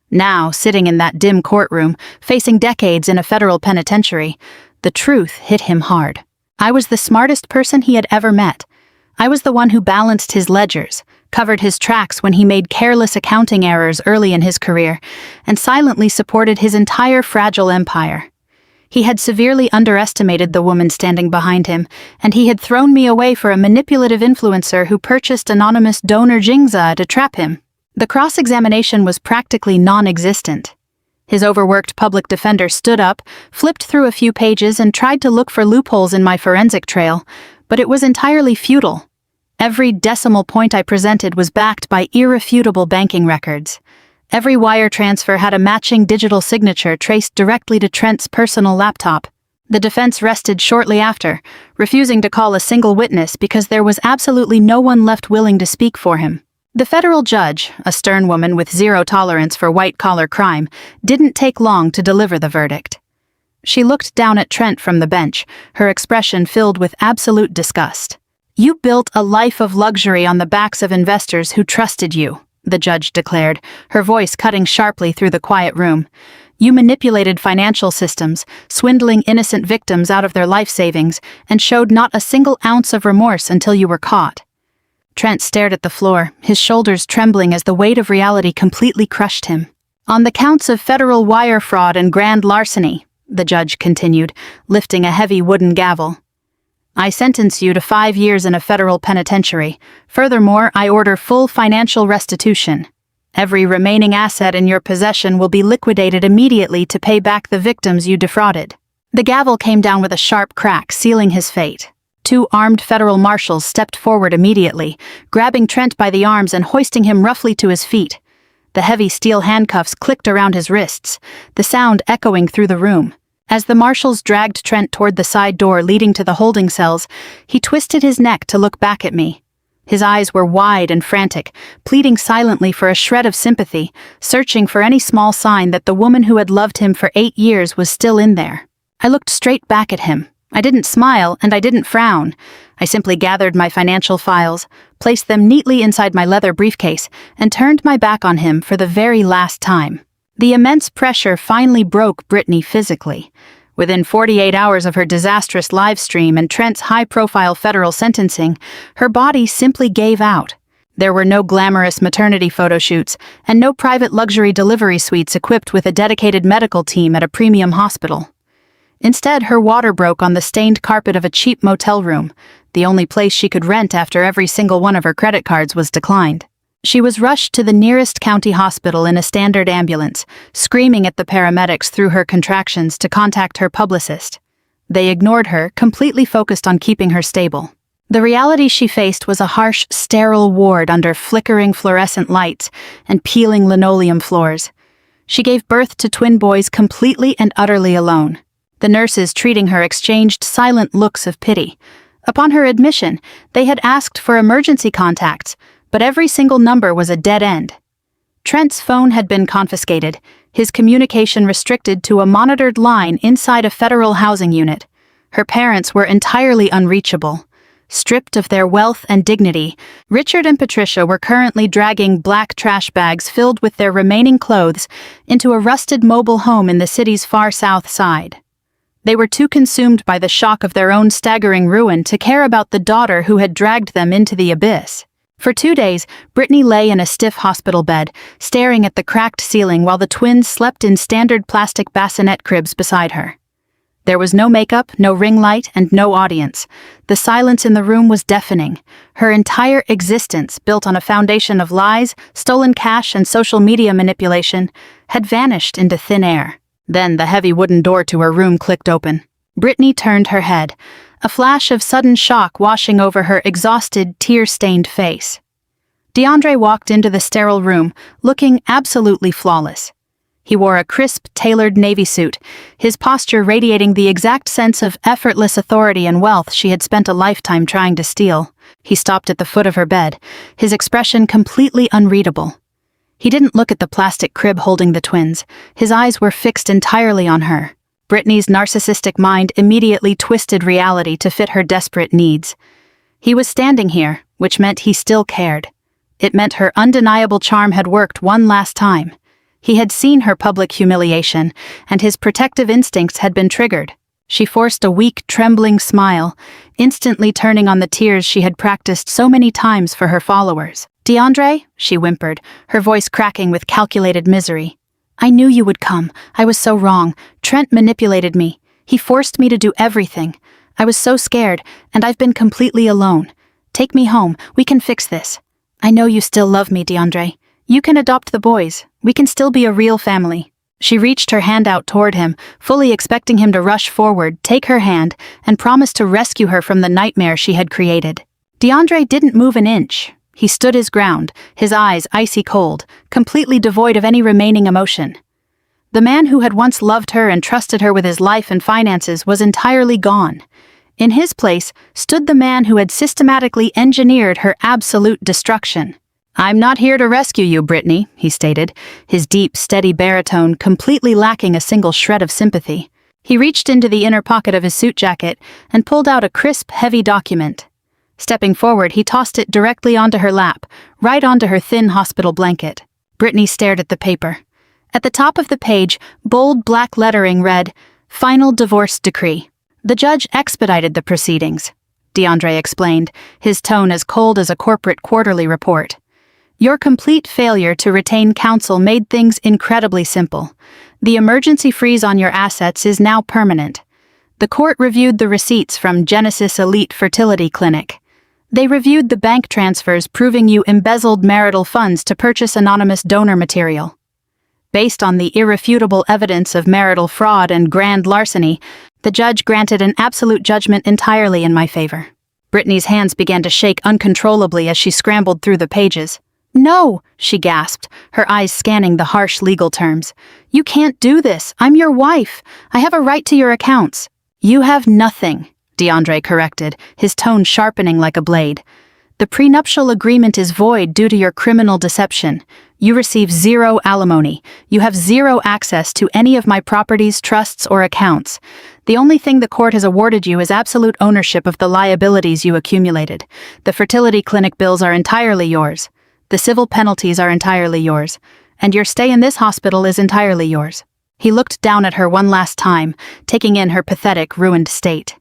[SPEAKER 1] Now, sitting in that dim courtroom, facing decades in a federal penitentiary, the truth hit him hard. I was the smartest person he had ever met. I was the one who balanced his ledgers, covered his tracks when he made careless accounting errors early in his career, and silently supported his entire fragile empire. He had severely underestimated the woman standing behind him, and he had thrown me away for a manipulative influencer who purchased anonymous donor Jingza to trap him. The cross-examination was practically non-existent. His overworked public defender stood up, flipped through a few pages, and tried to look for loopholes in my forensic trail, but it was entirely futile. Every decimal point I presented was backed by irrefutable banking records. Every wire transfer had a matching digital signature traced directly to Trent's personal laptop. The defense rested shortly after, refusing to call a single witness because there was absolutely no one left willing to speak for him. The federal judge, a stern woman with zero tolerance for white-collar crime, didn't take long to deliver the verdict. She looked down at Trent from the bench, her expression filled with absolute disgust. "You built a life of luxury on the backs of investors who trusted you," the judge declared, her voice cutting sharply through the quiet room. "You manipulated financial systems, swindling innocent victims out of their life savings, and showed not a single ounce of remorse until you were caught." Trent stared at the floor, his shoulders trembling as the weight of reality completely crushed him. "On the counts of federal wire fraud and grand larceny," the judge continued, lifting a heavy wooden gavel, "I sentence you to 5 years in a federal penitentiary. Furthermore, I order full financial restitution. Every remaining asset in your possession will be liquidated immediately to pay back the victims you defrauded." The gavel came down with a sharp crack, sealing his fate. 2 armed federal marshals stepped forward immediately, grabbing Trent by the arms and hoisting him roughly to his feet. The heavy steel handcuffs clicked around his wrists, the sound echoing through the room. As the marshals dragged Trent toward the side door leading to the holding cells, he twisted his neck to look back at me. His eyes were wide and frantic, pleading silently for a shred of sympathy, searching for any small sign that the woman who had loved him for 8 years was still in there. I looked straight back at him. I didn't smile and I didn't frown. I simply gathered my financial files, placed them neatly inside my leather briefcase, and turned my back on him for the very last time. The immense pressure finally broke Brittany physically. Within 48 hours of her disastrous live stream and Trent's high-profile federal sentencing, her body simply gave out. There were no glamorous maternity photo shoots and no private luxury delivery suites equipped with a dedicated medical team at a premium hospital. Instead, her water broke on the stained carpet of a cheap motel room, the only place she could rent after every single one of her credit cards was declined. She was rushed to the nearest county hospital in a standard ambulance, screaming at the paramedics through her contractions to contact her publicist. They ignored her, completely focused on keeping her stable. The reality she faced was a harsh, sterile ward under flickering fluorescent lights and peeling linoleum floors. She gave birth to twin boys completely and utterly alone. The nurses treating her exchanged silent looks of pity. Upon her admission, they had asked for emergency contacts, but every single number was a dead end. Trent's phone had been confiscated, his communication restricted to a monitored line inside a federal housing unit. Her parents were entirely unreachable. Stripped of their wealth and dignity, Richard and Patricia were currently dragging black trash bags filled with their remaining clothes into a rusted mobile home in the city's far south side. They were too consumed by the shock of their own staggering ruin to care about the daughter who had dragged them into the abyss. For 2 days, Brittany lay in a stiff hospital bed, staring at the cracked ceiling while the twins slept in standard plastic bassinet cribs beside her. There was no makeup, no ring light, and no audience. The silence in the room was deafening. Her entire existence, built on a foundation of lies, stolen cash, and social media manipulation, had vanished into thin air. Then the heavy wooden door to her room clicked open. Brittany turned her head, a flash of sudden shock washing over her exhausted, tear-stained face. DeAndre walked into the sterile room, looking absolutely flawless. He wore a crisp, tailored navy suit, his posture radiating the exact sense of effortless authority and wealth she had spent a lifetime trying to steal. He stopped at the foot of her bed, his expression completely unreadable. He didn't look at the plastic crib holding the twins. His eyes were fixed entirely on her. Brittany's narcissistic mind immediately twisted reality to fit her desperate needs. He was standing here, which meant he still cared. It meant her undeniable charm had worked one last time. He had seen her public humiliation, and his protective instincts had been triggered. She forced a weak, trembling smile, instantly turning on the tears she had practiced so many times for her followers. "DeAndre," she whimpered, her voice cracking with calculated misery. "I knew you would come. I was so wrong. Trent manipulated me. He forced me to do everything. I was so scared, and I've been completely alone. Take me home. We can fix this. I know you still love me, DeAndre. You can adopt the boys. We can still be a real family." She reached her hand out toward him, fully expecting him to rush forward, take her hand, and promise to rescue her from the nightmare she had created. DeAndre didn't move an inch. He stood his ground, his eyes icy cold, completely devoid of any remaining emotion. The man who had once loved her and trusted her with his life and finances was entirely gone. In his place stood the man who had systematically engineered her absolute destruction. "I'm not here to rescue you, Brittany," he stated, his deep, steady baritone completely lacking a single shred of sympathy. He reached into the inner pocket of his suit jacket and pulled out a crisp, heavy document. Stepping forward, he tossed it directly onto her lap, right onto her thin hospital blanket. Brittany stared at the paper. At the top of the page, bold black lettering read, "Final Divorce Decree." "The judge expedited the proceedings," DeAndre explained, his tone as cold as a corporate quarterly report. "Your complete failure to retain counsel made things incredibly simple. The emergency freeze on your assets is now permanent. The court reviewed the receipts from Genesis Elite Fertility Clinic. They reviewed the bank transfers proving you embezzled marital funds to purchase anonymous donor material. Based on the irrefutable evidence of marital fraud and grand larceny, the judge granted an absolute judgment entirely in my favor." Brittany's hands began to shake uncontrollably as she scrambled through the pages. "No," she gasped, her eyes scanning the harsh legal terms. "You can't do this. I'm your wife. I have a right to your accounts." "You have nothing," DeAndre corrected, his tone sharpening like a blade. "The prenuptial agreement is void due to your criminal deception. You receive zero alimony. You have zero access to any of my properties, trusts, or accounts. The only thing the court has awarded you is absolute ownership of the liabilities you accumulated. The fertility clinic bills are entirely yours. The civil penalties are entirely yours, and your stay in this hospital is entirely yours." He looked down at her one last time, taking in her pathetic, ruined state.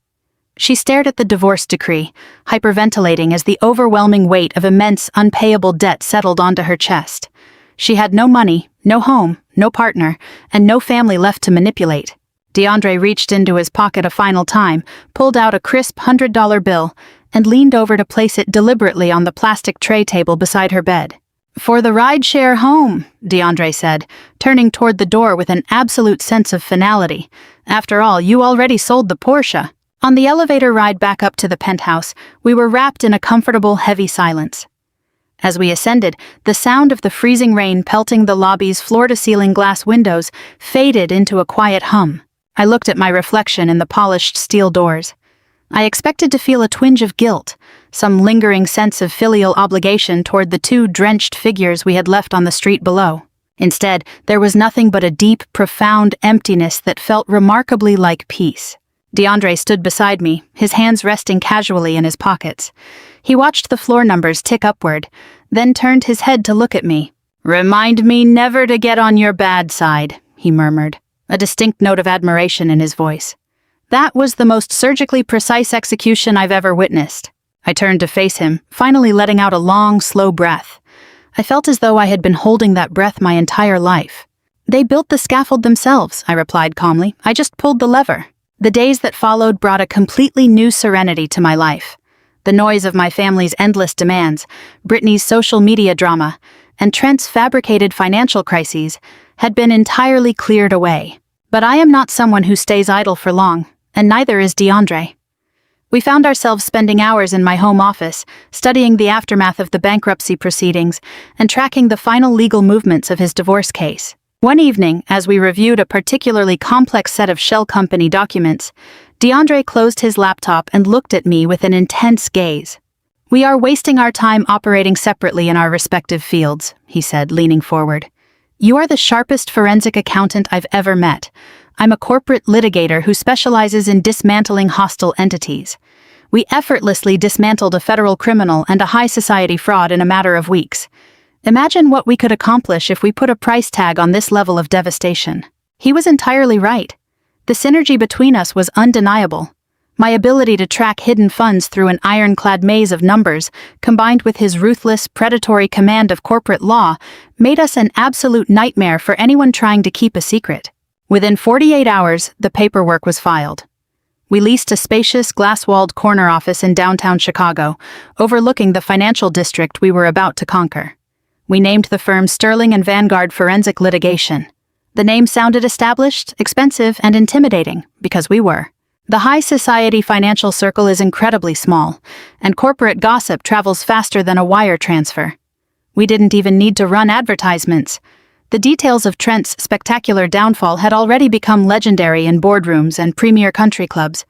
[SPEAKER 1] She stared at the divorce decree, hyperventilating as the overwhelming weight of immense, unpayable debt settled onto her chest. She had no money, no home, no partner, and no family left to manipulate. DeAndre reached into his pocket a final time, pulled out a crisp $100 bill, and leaned over to place it deliberately on the plastic tray table beside her bed. "For the ride-share home," DeAndre said, turning toward the door with an absolute sense of finality. "After all, you already sold the Porsche." On the elevator ride back up to the penthouse, we were wrapped in a comfortable, heavy silence. As we ascended, the sound of the freezing rain pelting the lobby's floor-to-ceiling glass windows faded into a quiet hum. I looked at my reflection in the polished steel doors. I expected to feel a twinge of guilt, some lingering sense of filial obligation toward the two drenched figures we had left on the street below. Instead, there was nothing but a deep, profound emptiness that felt remarkably like peace. DeAndre stood beside me, his hands resting casually in his pockets. He watched the floor numbers tick upward, then turned his head to look at me. "Remind me never to get on your bad side," he murmured, a distinct note of admiration in his voice. That was the most surgically precise execution I've ever witnessed. I turned to face him, finally letting out a long, slow breath. I felt as though I had been holding that breath my entire life. "They built the scaffold themselves," I replied calmly. "I just pulled the lever." The days that followed brought a completely new serenity to my life. The noise of my family's endless demands, Brittany's social media drama, and Trent's fabricated financial crises had been entirely cleared away. But I am not someone who stays idle for long, and neither is DeAndre. We found ourselves spending hours in my home office, studying the aftermath of the bankruptcy proceedings and tracking the final legal movements of his divorce case. One evening, as we reviewed a particularly complex set of shell company documents, DeAndre closed his laptop and looked at me with an intense gaze. "We are wasting our time operating separately in our respective fields," he said, leaning forward. "You are the sharpest forensic accountant I've ever met, I'm a corporate litigator who specializes in dismantling hostile entities. We effortlessly dismantled a federal criminal and a high society fraud in a matter of weeks. Imagine what we could accomplish if we put a price tag on this level of devastation." He was entirely right. The synergy between us was undeniable. My ability to track hidden funds through an ironclad maze of numbers, combined with his ruthless, predatory command of corporate law, made us an absolute nightmare for anyone trying to keep a secret. Within 48 hours, the paperwork was filed. We leased a spacious, glass-walled corner office in downtown Chicago, overlooking the financial district we were about to conquer. We named the firm Sterling and Vanguard Forensic Litigation. The name sounded established, expensive, and intimidating, because we were. The high society financial circle is incredibly small, and corporate gossip travels faster than a wire transfer. We didn't even need to run advertisements. The details of Trent's spectacular downfall had already become legendary in boardrooms and premier country clubs.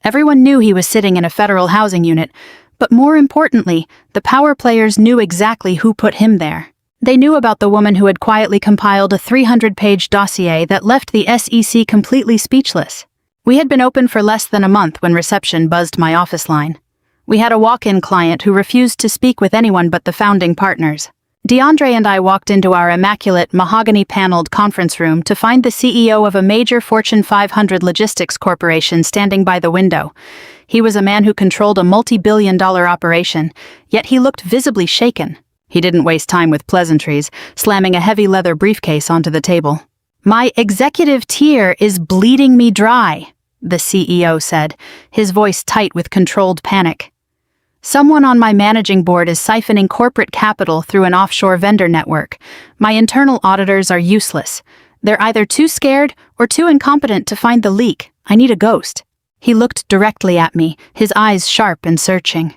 [SPEAKER 1] Everyone knew he was sitting in a federal housing unit, but more importantly, the power players knew exactly who put him there. They knew about the woman who had quietly compiled a 300-page dossier that left the SEC completely speechless. We had been open for less than a month when reception buzzed my office line. We had a walk-in client who refused to speak with anyone but the founding partners. DeAndre and I walked into our immaculate, mahogany-paneled conference room to find the CEO of a major Fortune 500 logistics corporation standing by the window. He was a man who controlled a multi-billion-dollar operation, yet he looked visibly shaken. He didn't waste time with pleasantries, slamming a heavy leather briefcase onto the table. "My executive tier is bleeding me dry," the CEO said, his voice tight with controlled panic. "Someone on my managing board is siphoning corporate capital through an offshore vendor network. My internal auditors are useless. They're either too scared or too incompetent to find the leak. I need a ghost." He looked directly at me, his eyes sharp and searching.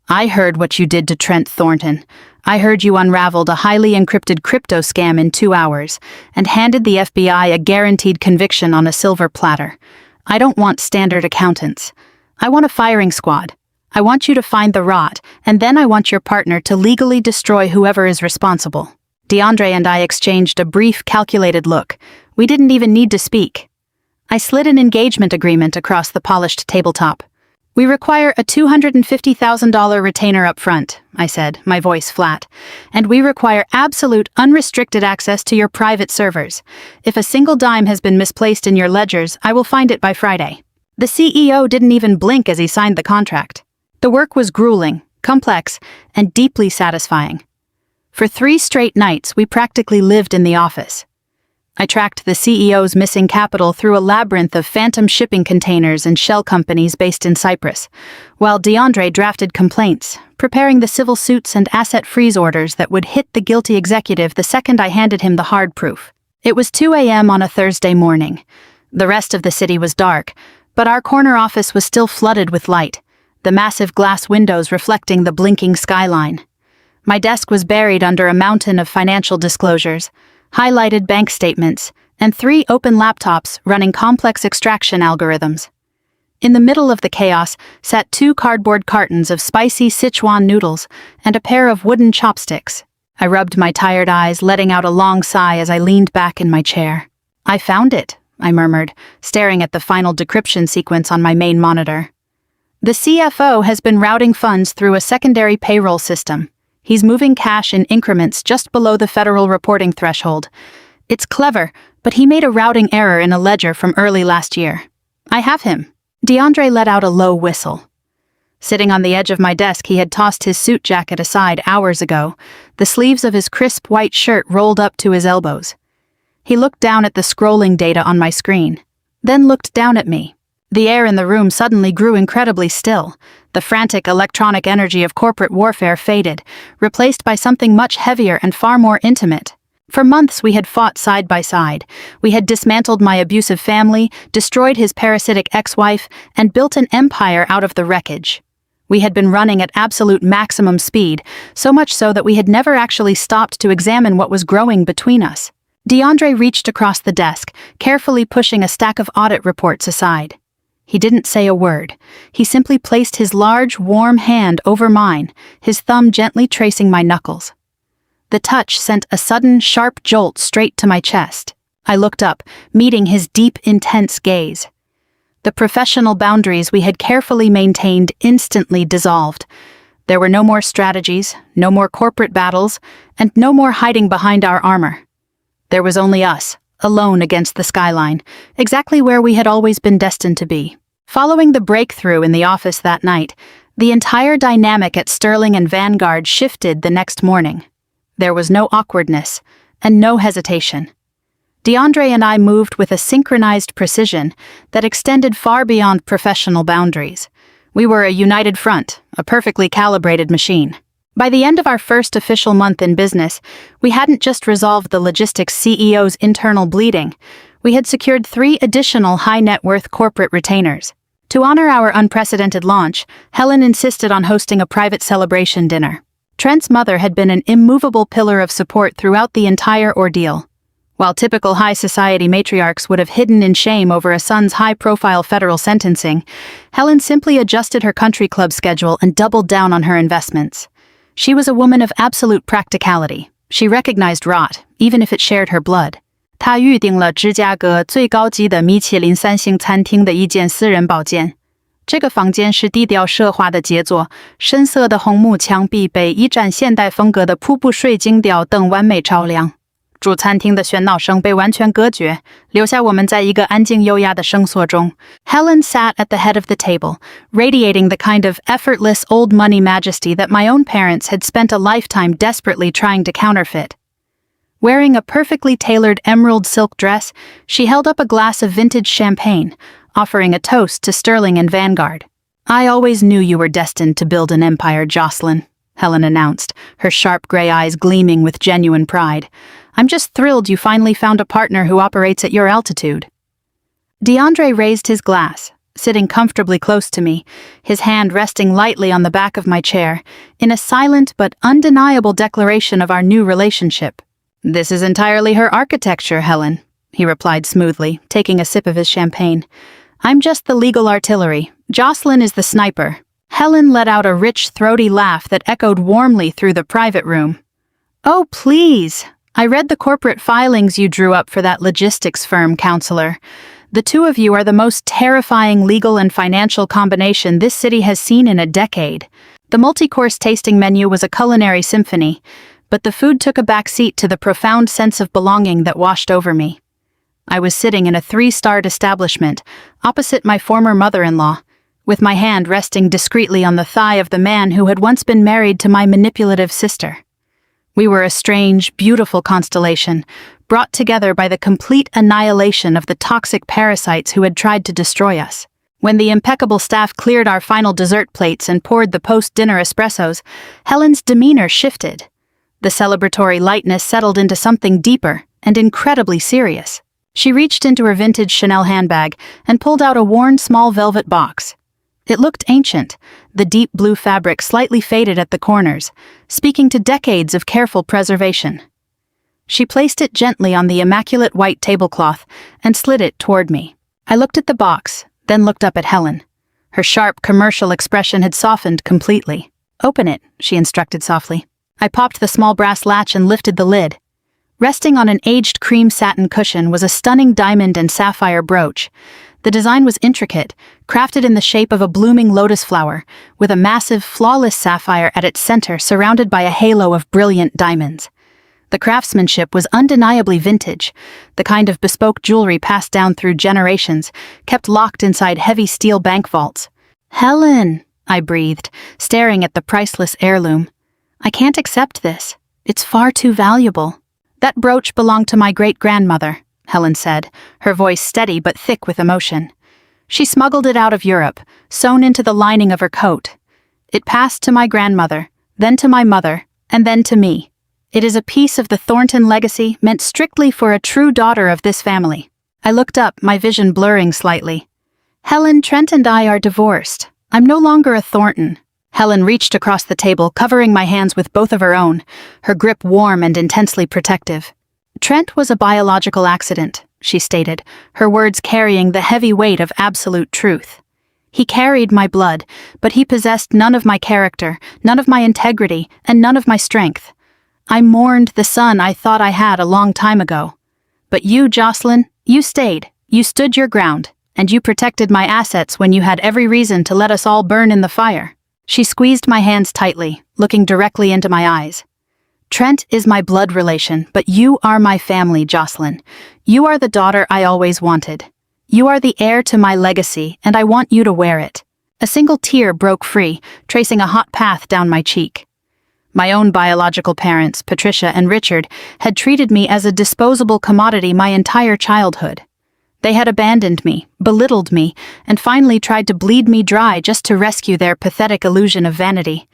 [SPEAKER 1] "I heard what you did to Trent Thornton. I heard you unraveled a highly encrypted crypto scam in 2 hours and handed the FBI a guaranteed conviction on a silver platter. I don't want standard accountants. I want a firing squad. I want you to find the rot, and then I want your partner to legally destroy whoever is responsible." DeAndre and I exchanged a brief, calculated look. We didn't even need to speak. I slid an engagement agreement across the polished tabletop. "We require a $250,000 retainer up front," I said, my voice flat. "And we require absolute, unrestricted access to your private servers. If a single dime has been misplaced in your ledgers, I will find it by Friday." The CEO didn't even blink as he signed the contract. The work was grueling, complex, and deeply satisfying. For 3 straight nights, we practically lived in the office. I tracked the CEO's missing capital through a labyrinth of phantom shipping containers and shell companies based in Cyprus, while DeAndre drafted complaints, preparing the civil suits and asset freeze orders that would hit the guilty executive the second I handed him the hard proof. It was 2 a.m. on a Thursday morning. The rest of the city was dark, but our corner office was still flooded with light, the massive glass windows reflecting the blinking skyline. My desk was buried under a mountain of financial disclosures, highlighted bank statements, and 3 open laptops running complex extraction algorithms. In the middle of the chaos sat 2 cardboard cartons of spicy Sichuan noodles and a pair of wooden chopsticks. I rubbed my tired eyes, letting out a long sigh as I leaned back in my chair. "I found it," I murmured, staring at the final decryption sequence on my main monitor. "The CFO has been routing funds through a secondary payroll system. He's moving cash in increments just below the federal reporting threshold. It's clever, but he made a routing error in a ledger from early last year. I have him." DeAndre let out a low whistle. Sitting on the edge of my desk, he had tossed his suit jacket aside hours ago, the sleeves of his crisp white shirt rolled up to his elbows. He looked down at the scrolling data on my screen, then looked down at me. The air in the room suddenly grew incredibly still. The frantic electronic energy of corporate warfare faded, replaced by something much heavier and far more intimate. For months we had fought side by side. We had dismantled my abusive family, destroyed his parasitic ex-wife, and built an empire out of the wreckage. We had been running at absolute maximum speed, so much so that we had never actually stopped to examine what was growing between us. DeAndre reached across the desk, carefully pushing a stack of audit reports aside. He didn't say a word. He simply placed his large, warm hand over mine, his thumb gently tracing my knuckles. The touch sent a sudden, sharp jolt straight to my chest. I looked up, meeting his deep, intense gaze. The professional boundaries we had carefully maintained instantly dissolved. There were no more strategies, no more corporate battles, and no more hiding behind our armor. There was only us, alone against the skyline, exactly where we had always been destined to be. Following the breakthrough in the office that night, the entire dynamic at Sterling and Vanguard shifted the next morning. There was no awkwardness, and no hesitation. DeAndre and I moved with a synchronized precision that extended far beyond professional boundaries. We were a united front, a perfectly calibrated machine. By the end of our first official month in business, we hadn't just resolved the logistics CEO's internal bleeding, we had secured 3 additional high-net-worth corporate retainers. To honor our unprecedented launch, Helen insisted on hosting a private celebration dinner. Trent's mother had been an immovable pillar of support throughout the entire ordeal. While typical high society matriarchs would have hidden in shame over a son's high-profile federal sentencing, Helen simply adjusted her country club schedule and doubled down on her investments. She was a woman of absolute practicality. She recognized rot, even if it shared her blood. 她预定了芝加哥最高级的米其林3星餐厅的一间私人包间。这个房间是低调奢华的杰作，深色的红木墙壁被一盏现代风格的瀑布水晶吊灯完美照亮。主餐厅的喧闹声被完全隔绝，留下我们在一个安静优雅的声索中。Helen sat at the head of the table, radiating the kind of effortless old money majesty that my own parents had spent a lifetime desperately trying to counterfeit. Wearing a perfectly tailored emerald silk dress, she held up a glass of vintage champagne, offering a toast to Sterling and Vanguard. "I always knew you were destined to build an empire, Jocelyn," Helen announced, her sharp gray eyes gleaming with genuine pride. "I'm just thrilled you finally found a partner who operates at your altitude." DeAndre raised his glass, sitting comfortably close to me, his hand resting lightly on the back of my chair, in a silent but undeniable declaration of our new relationship. "This is entirely her architecture, Helen," he replied smoothly, taking a sip of his champagne. "I'm just the legal artillery. Jocelyn is the sniper." Helen let out a rich, throaty laugh that echoed warmly through the private room. "Oh, please! I read the corporate filings you drew up for that logistics firm, counselor. The two of you are the most terrifying legal and financial combination this city has seen in a decade." The multi-course tasting menu was a culinary symphony, but the food took a back seat to the profound sense of belonging that washed over me. I was sitting in a 3-starred establishment, opposite my former mother-in-law, with my hand resting discreetly on the thigh of the man who had once been married to my manipulative sister. We were a strange, beautiful constellation, brought together by the complete annihilation of the toxic parasites who had tried to destroy us. When the impeccable staff cleared our final dessert plates and poured the post-dinner espressos, Helen's demeanor shifted. The celebratory lightness settled into something deeper and incredibly serious. She reached into her vintage Chanel handbag and pulled out a worn small velvet box. It looked ancient, the deep blue fabric slightly faded at the corners, speaking to decades of careful preservation. She placed it gently on the immaculate white tablecloth and slid it toward me. I looked at the box, then looked up at Helen. Her sharp, commercial expression had softened completely. "Open it," she instructed softly. I popped the small brass latch and lifted the lid. Resting on an aged cream satin cushion was a stunning diamond and sapphire brooch. The design was intricate, crafted in the shape of a blooming lotus flower, with a massive, flawless sapphire at its center surrounded by a halo of brilliant diamonds. The craftsmanship was undeniably vintage, the kind of bespoke jewelry passed down through generations, kept locked inside heavy steel bank vaults. "Helen," I breathed, staring at the priceless heirloom. "I can't accept this. It's far too valuable." "That brooch belonged to my great-grandmother," Helen said, her voice steady but thick with emotion. "She smuggled it out of Europe, sewn into the lining of her coat. It passed to my grandmother, then to my mother, and then to me. It is a piece of the Thornton legacy meant strictly for a true daughter of this family." I looked up, my vision blurring slightly. "Helen, Trent and I are divorced. I'm no longer a Thornton." Helen reached across the table, covering my hands with both of her own, her grip warm and intensely protective. "Trent was a biological accident," she stated, her words carrying the heavy weight of absolute truth. "He carried my blood, but he possessed none of my character, none of my integrity, and none of my strength. I mourned the son I thought I had a long time ago. But you, Jocelyn, you stayed, you stood your ground, and you protected my assets when you had every reason to let us all burn in the fire." She squeezed my hands tightly, looking directly into my eyes. "Trent is my blood relation, but you are my family, Jocelyn. You are the daughter I always wanted. You are the heir to my legacy, and I want you to wear it." A single tear broke free, tracing a hot path down my cheek. My own biological parents, Patricia and Richard, had treated me as a disposable commodity my entire childhood. They had abandoned me, belittled me, and finally tried to bleed me dry just to rescue their pathetic illusion of vanity.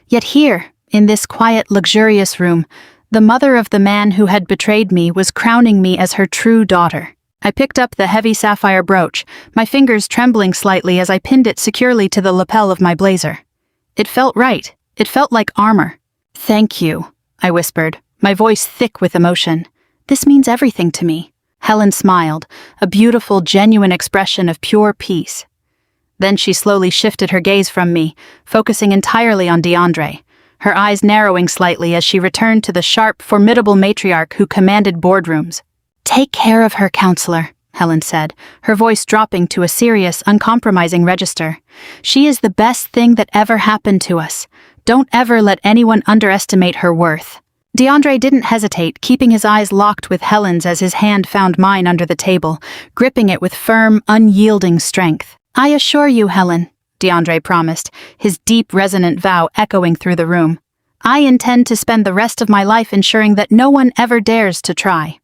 [SPEAKER 1] Yet here, in this quiet, luxurious room, the mother of the man who had betrayed me was crowning me as her true daughter. I picked up the heavy sapphire brooch, my fingers trembling slightly as I pinned it securely to the lapel of my blazer. It felt right. It felt like armor. "Thank you," I whispered, my voice thick with emotion. "This means everything to me." Helen smiled, a beautiful, genuine expression of pure peace. Then she slowly shifted her gaze from me, focusing entirely on DeAndre, her eyes narrowing slightly as she returned to the sharp, formidable matriarch who commanded boardrooms. "Take care of her, counselor," Helen said, her voice dropping to a serious, uncompromising register. "She is the best thing that ever happened to us. Don't ever let anyone underestimate her worth." DeAndre didn't hesitate, keeping his eyes locked with Helen's as his hand found mine under the table, gripping it with firm, unyielding strength. "I assure you, Helen," DeAndre promised, his deep, resonant vow echoing through the room. "I intend to spend the rest of my life ensuring that no one ever dares to try."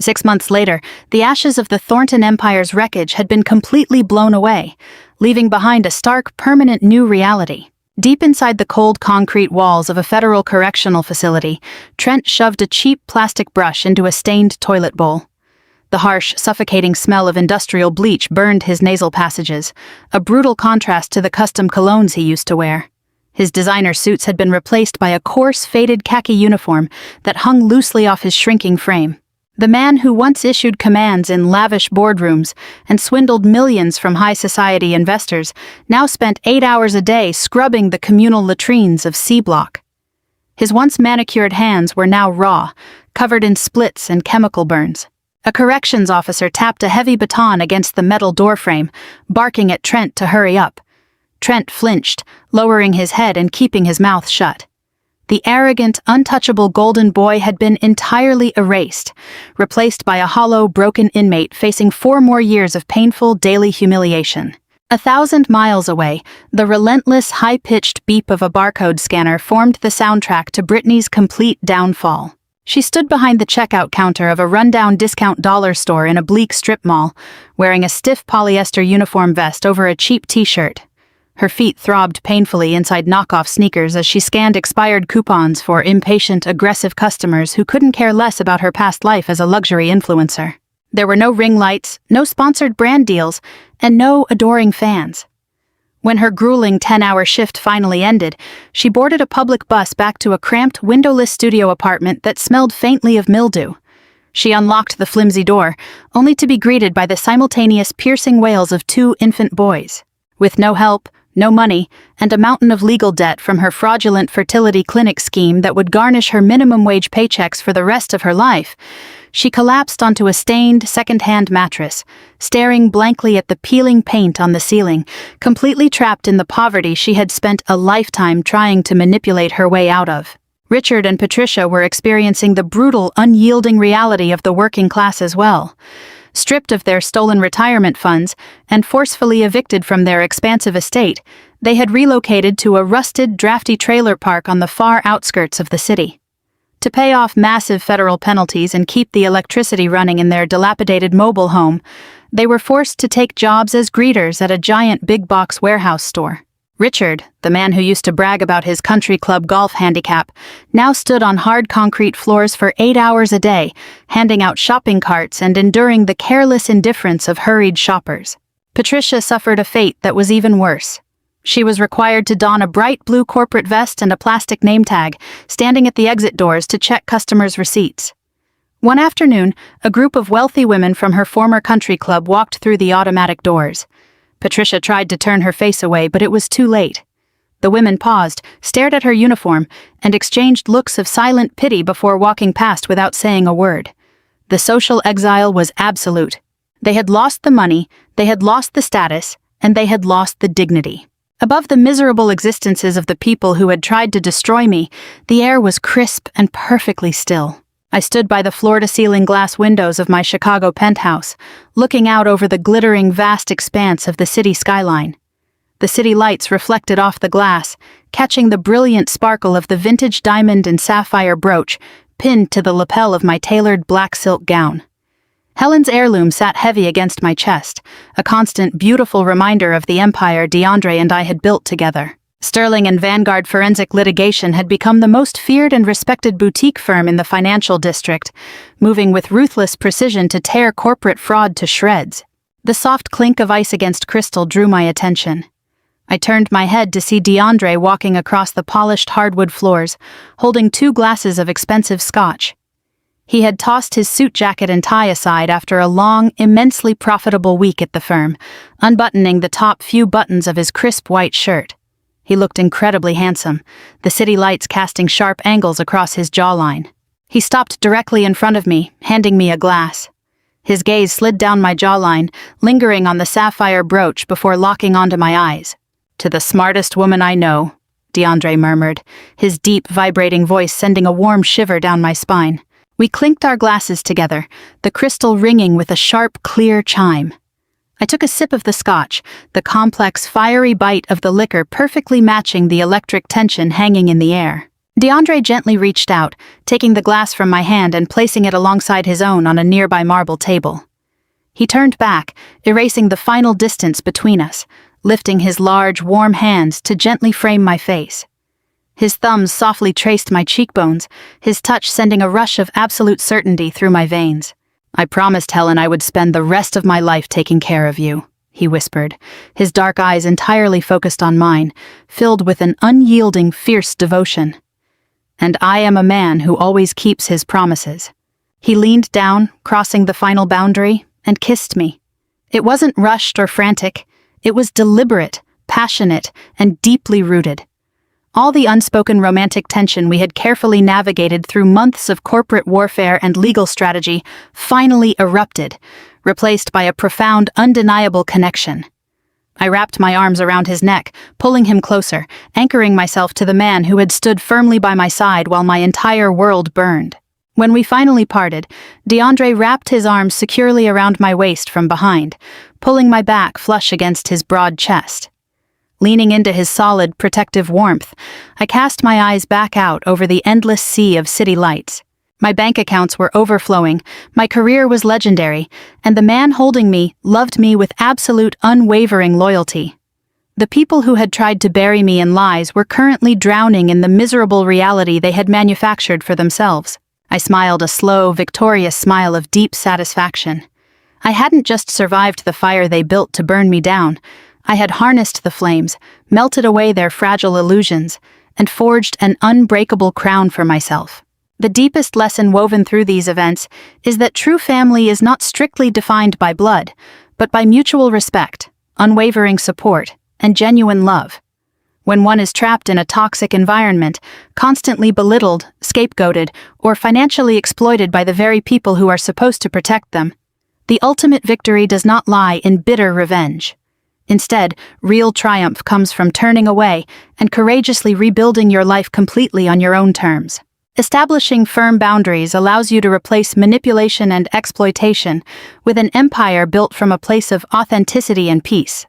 [SPEAKER 1] 6 months later, the ashes of the Thornton Empire's wreckage had been completely blown away, leaving behind a stark, permanent new reality. Deep inside the cold concrete walls of a federal correctional facility, Trent shoved a cheap plastic brush into a stained toilet bowl. The harsh, suffocating smell of industrial bleach burned his nasal passages, a brutal contrast to the custom colognes he used to wear. His designer suits had been replaced by a coarse, faded khaki uniform that hung loosely off his shrinking frame. The man who once issued commands in lavish boardrooms and swindled millions from high society investors now spent 8 hours a day scrubbing the communal latrines of C Block. His once manicured hands were now raw, covered in splits and chemical burns. A corrections officer tapped a heavy baton against the metal doorframe, barking at Trent to hurry up. Trent flinched, lowering his head and keeping his mouth shut. The arrogant, untouchable golden boy had been entirely erased, replaced by a hollow, broken inmate facing 4 more years of painful daily humiliation. 1,000 miles away, the relentless, high-pitched beep of a barcode scanner formed the soundtrack to Brittany's complete downfall. She stood behind the checkout counter of a rundown discount dollar store in a bleak strip mall, wearing a stiff polyester uniform vest over a cheap t-shirt. Her feet throbbed painfully inside knockoff sneakers as she scanned expired coupons for impatient, aggressive customers who couldn't care less about her past life as a luxury influencer. There were no ring lights, no sponsored brand deals, and no adoring fans. When her grueling 10-hour shift finally ended, she boarded a public bus back to a cramped, windowless studio apartment that smelled faintly of mildew. She unlocked the flimsy door, only to be greeted by the simultaneous piercing wails of 2 infant boys. With no help, no money, and a mountain of legal debt from her fraudulent fertility clinic scheme that would garnish her minimum wage paychecks for the rest of her life, she collapsed onto a stained, second-hand mattress, staring blankly at the peeling paint on the ceiling, completely trapped in the poverty she had spent a lifetime trying to manipulate her way out of. Richard and Patricia were experiencing the brutal, unyielding reality of the working class as well. Stripped of their stolen retirement funds and forcefully evicted from their expansive estate, they had relocated to a rusted, drafty trailer park on the far outskirts of the city. To pay off massive federal penalties and keep the electricity running in their dilapidated mobile home, they were forced to take jobs as greeters at a giant big-box warehouse store. Richard, the man who used to brag about his country club golf handicap, now stood on hard concrete floors for 8 hours a day, handing out shopping carts and enduring the careless indifference of hurried shoppers. Patricia suffered a fate that was even worse. She was required to don a bright blue corporate vest and a plastic name tag, standing at the exit doors to check customers' receipts. One afternoon, a group of wealthy women from her former country club walked through the automatic doors. Patricia tried to turn her face away, but it was too late. The women paused, stared at her uniform, and exchanged looks of silent pity before walking past without saying a word. The social exile was absolute. They had lost the money, they had lost the status, and they had lost the dignity. Above the miserable existences of the people who had tried to destroy me, the air was crisp and perfectly still. I stood by the floor-to-ceiling glass windows of my Chicago penthouse, looking out over the glittering vast expanse of the city skyline. The city lights reflected off the glass, catching the brilliant sparkle of the vintage diamond and sapphire brooch pinned to the lapel of my tailored black silk gown. Helen's heirloom sat heavy against my chest, a constant, beautiful reminder of the empire DeAndre and I had built together. Sterling and Vanguard Forensic Litigation had become the most feared and respected boutique firm in the financial district, moving with ruthless precision to tear corporate fraud to shreds. The soft clink of ice against crystal drew my attention. I turned my head to see DeAndre walking across the polished hardwood floors, holding 2 glasses of expensive scotch. He had tossed his suit jacket and tie aside after a long, immensely profitable week at the firm, unbuttoning the top few buttons of his crisp white shirt. He looked incredibly handsome, the city lights casting sharp angles across his jawline. He stopped directly in front of me, handing me a glass. His gaze slid down my jawline, lingering on the sapphire brooch before locking onto my eyes. "To the smartest woman I know," DeAndre murmured, his deep, vibrating voice sending a warm shiver down my spine. We clinked our glasses together, the crystal ringing with a sharp, clear chime. I took a sip of the scotch, the complex, fiery bite of the liquor perfectly matching the electric tension hanging in the air. DeAndre gently reached out, taking the glass from my hand and placing it alongside his own on a nearby marble table. He turned back, erasing the final distance between us, lifting his large, warm hands to gently frame my face. His thumbs softly traced my cheekbones, his touch sending a rush of absolute certainty through my veins. "I promised Helen I would spend the rest of my life taking care of you," he whispered, his dark eyes entirely focused on mine, filled with an unyielding, fierce devotion. "And I am a man who always keeps his promises." He leaned down, crossing the final boundary, and kissed me. It wasn't rushed or frantic. It was deliberate, passionate, and deeply rooted. All the unspoken romantic tension we had carefully navigated through months of corporate warfare and legal strategy finally erupted, replaced by a profound, undeniable connection. I wrapped my arms around his neck, pulling him closer, anchoring myself to the man who had stood firmly by my side while my entire world burned. When we finally parted, DeAndre wrapped his arms securely around my waist from behind, pulling my back flush against his broad chest. Leaning into his solid, protective warmth, I cast my eyes back out over the endless sea of city lights. My bank accounts were overflowing, my career was legendary, and the man holding me loved me with absolute, unwavering loyalty. The people who had tried to bury me in lies were currently drowning in the miserable reality they had manufactured for themselves. I smiled a slow, victorious smile of deep satisfaction. I hadn't just survived the fire they built to burn me down. I had harnessed the flames, melted away their fragile illusions, and forged an unbreakable crown for myself. The deepest lesson woven through these events is that true family is not strictly defined by blood, but by mutual respect, unwavering support, and genuine love. When one is trapped in a toxic environment, constantly belittled, scapegoated, or financially exploited by the very people who are supposed to protect them, the ultimate victory does not lie in bitter revenge. Instead, real triumph comes from turning away and courageously rebuilding your life completely on your own terms. Establishing firm boundaries allows you to replace manipulation and exploitation with an empire built from a place of authenticity and peace.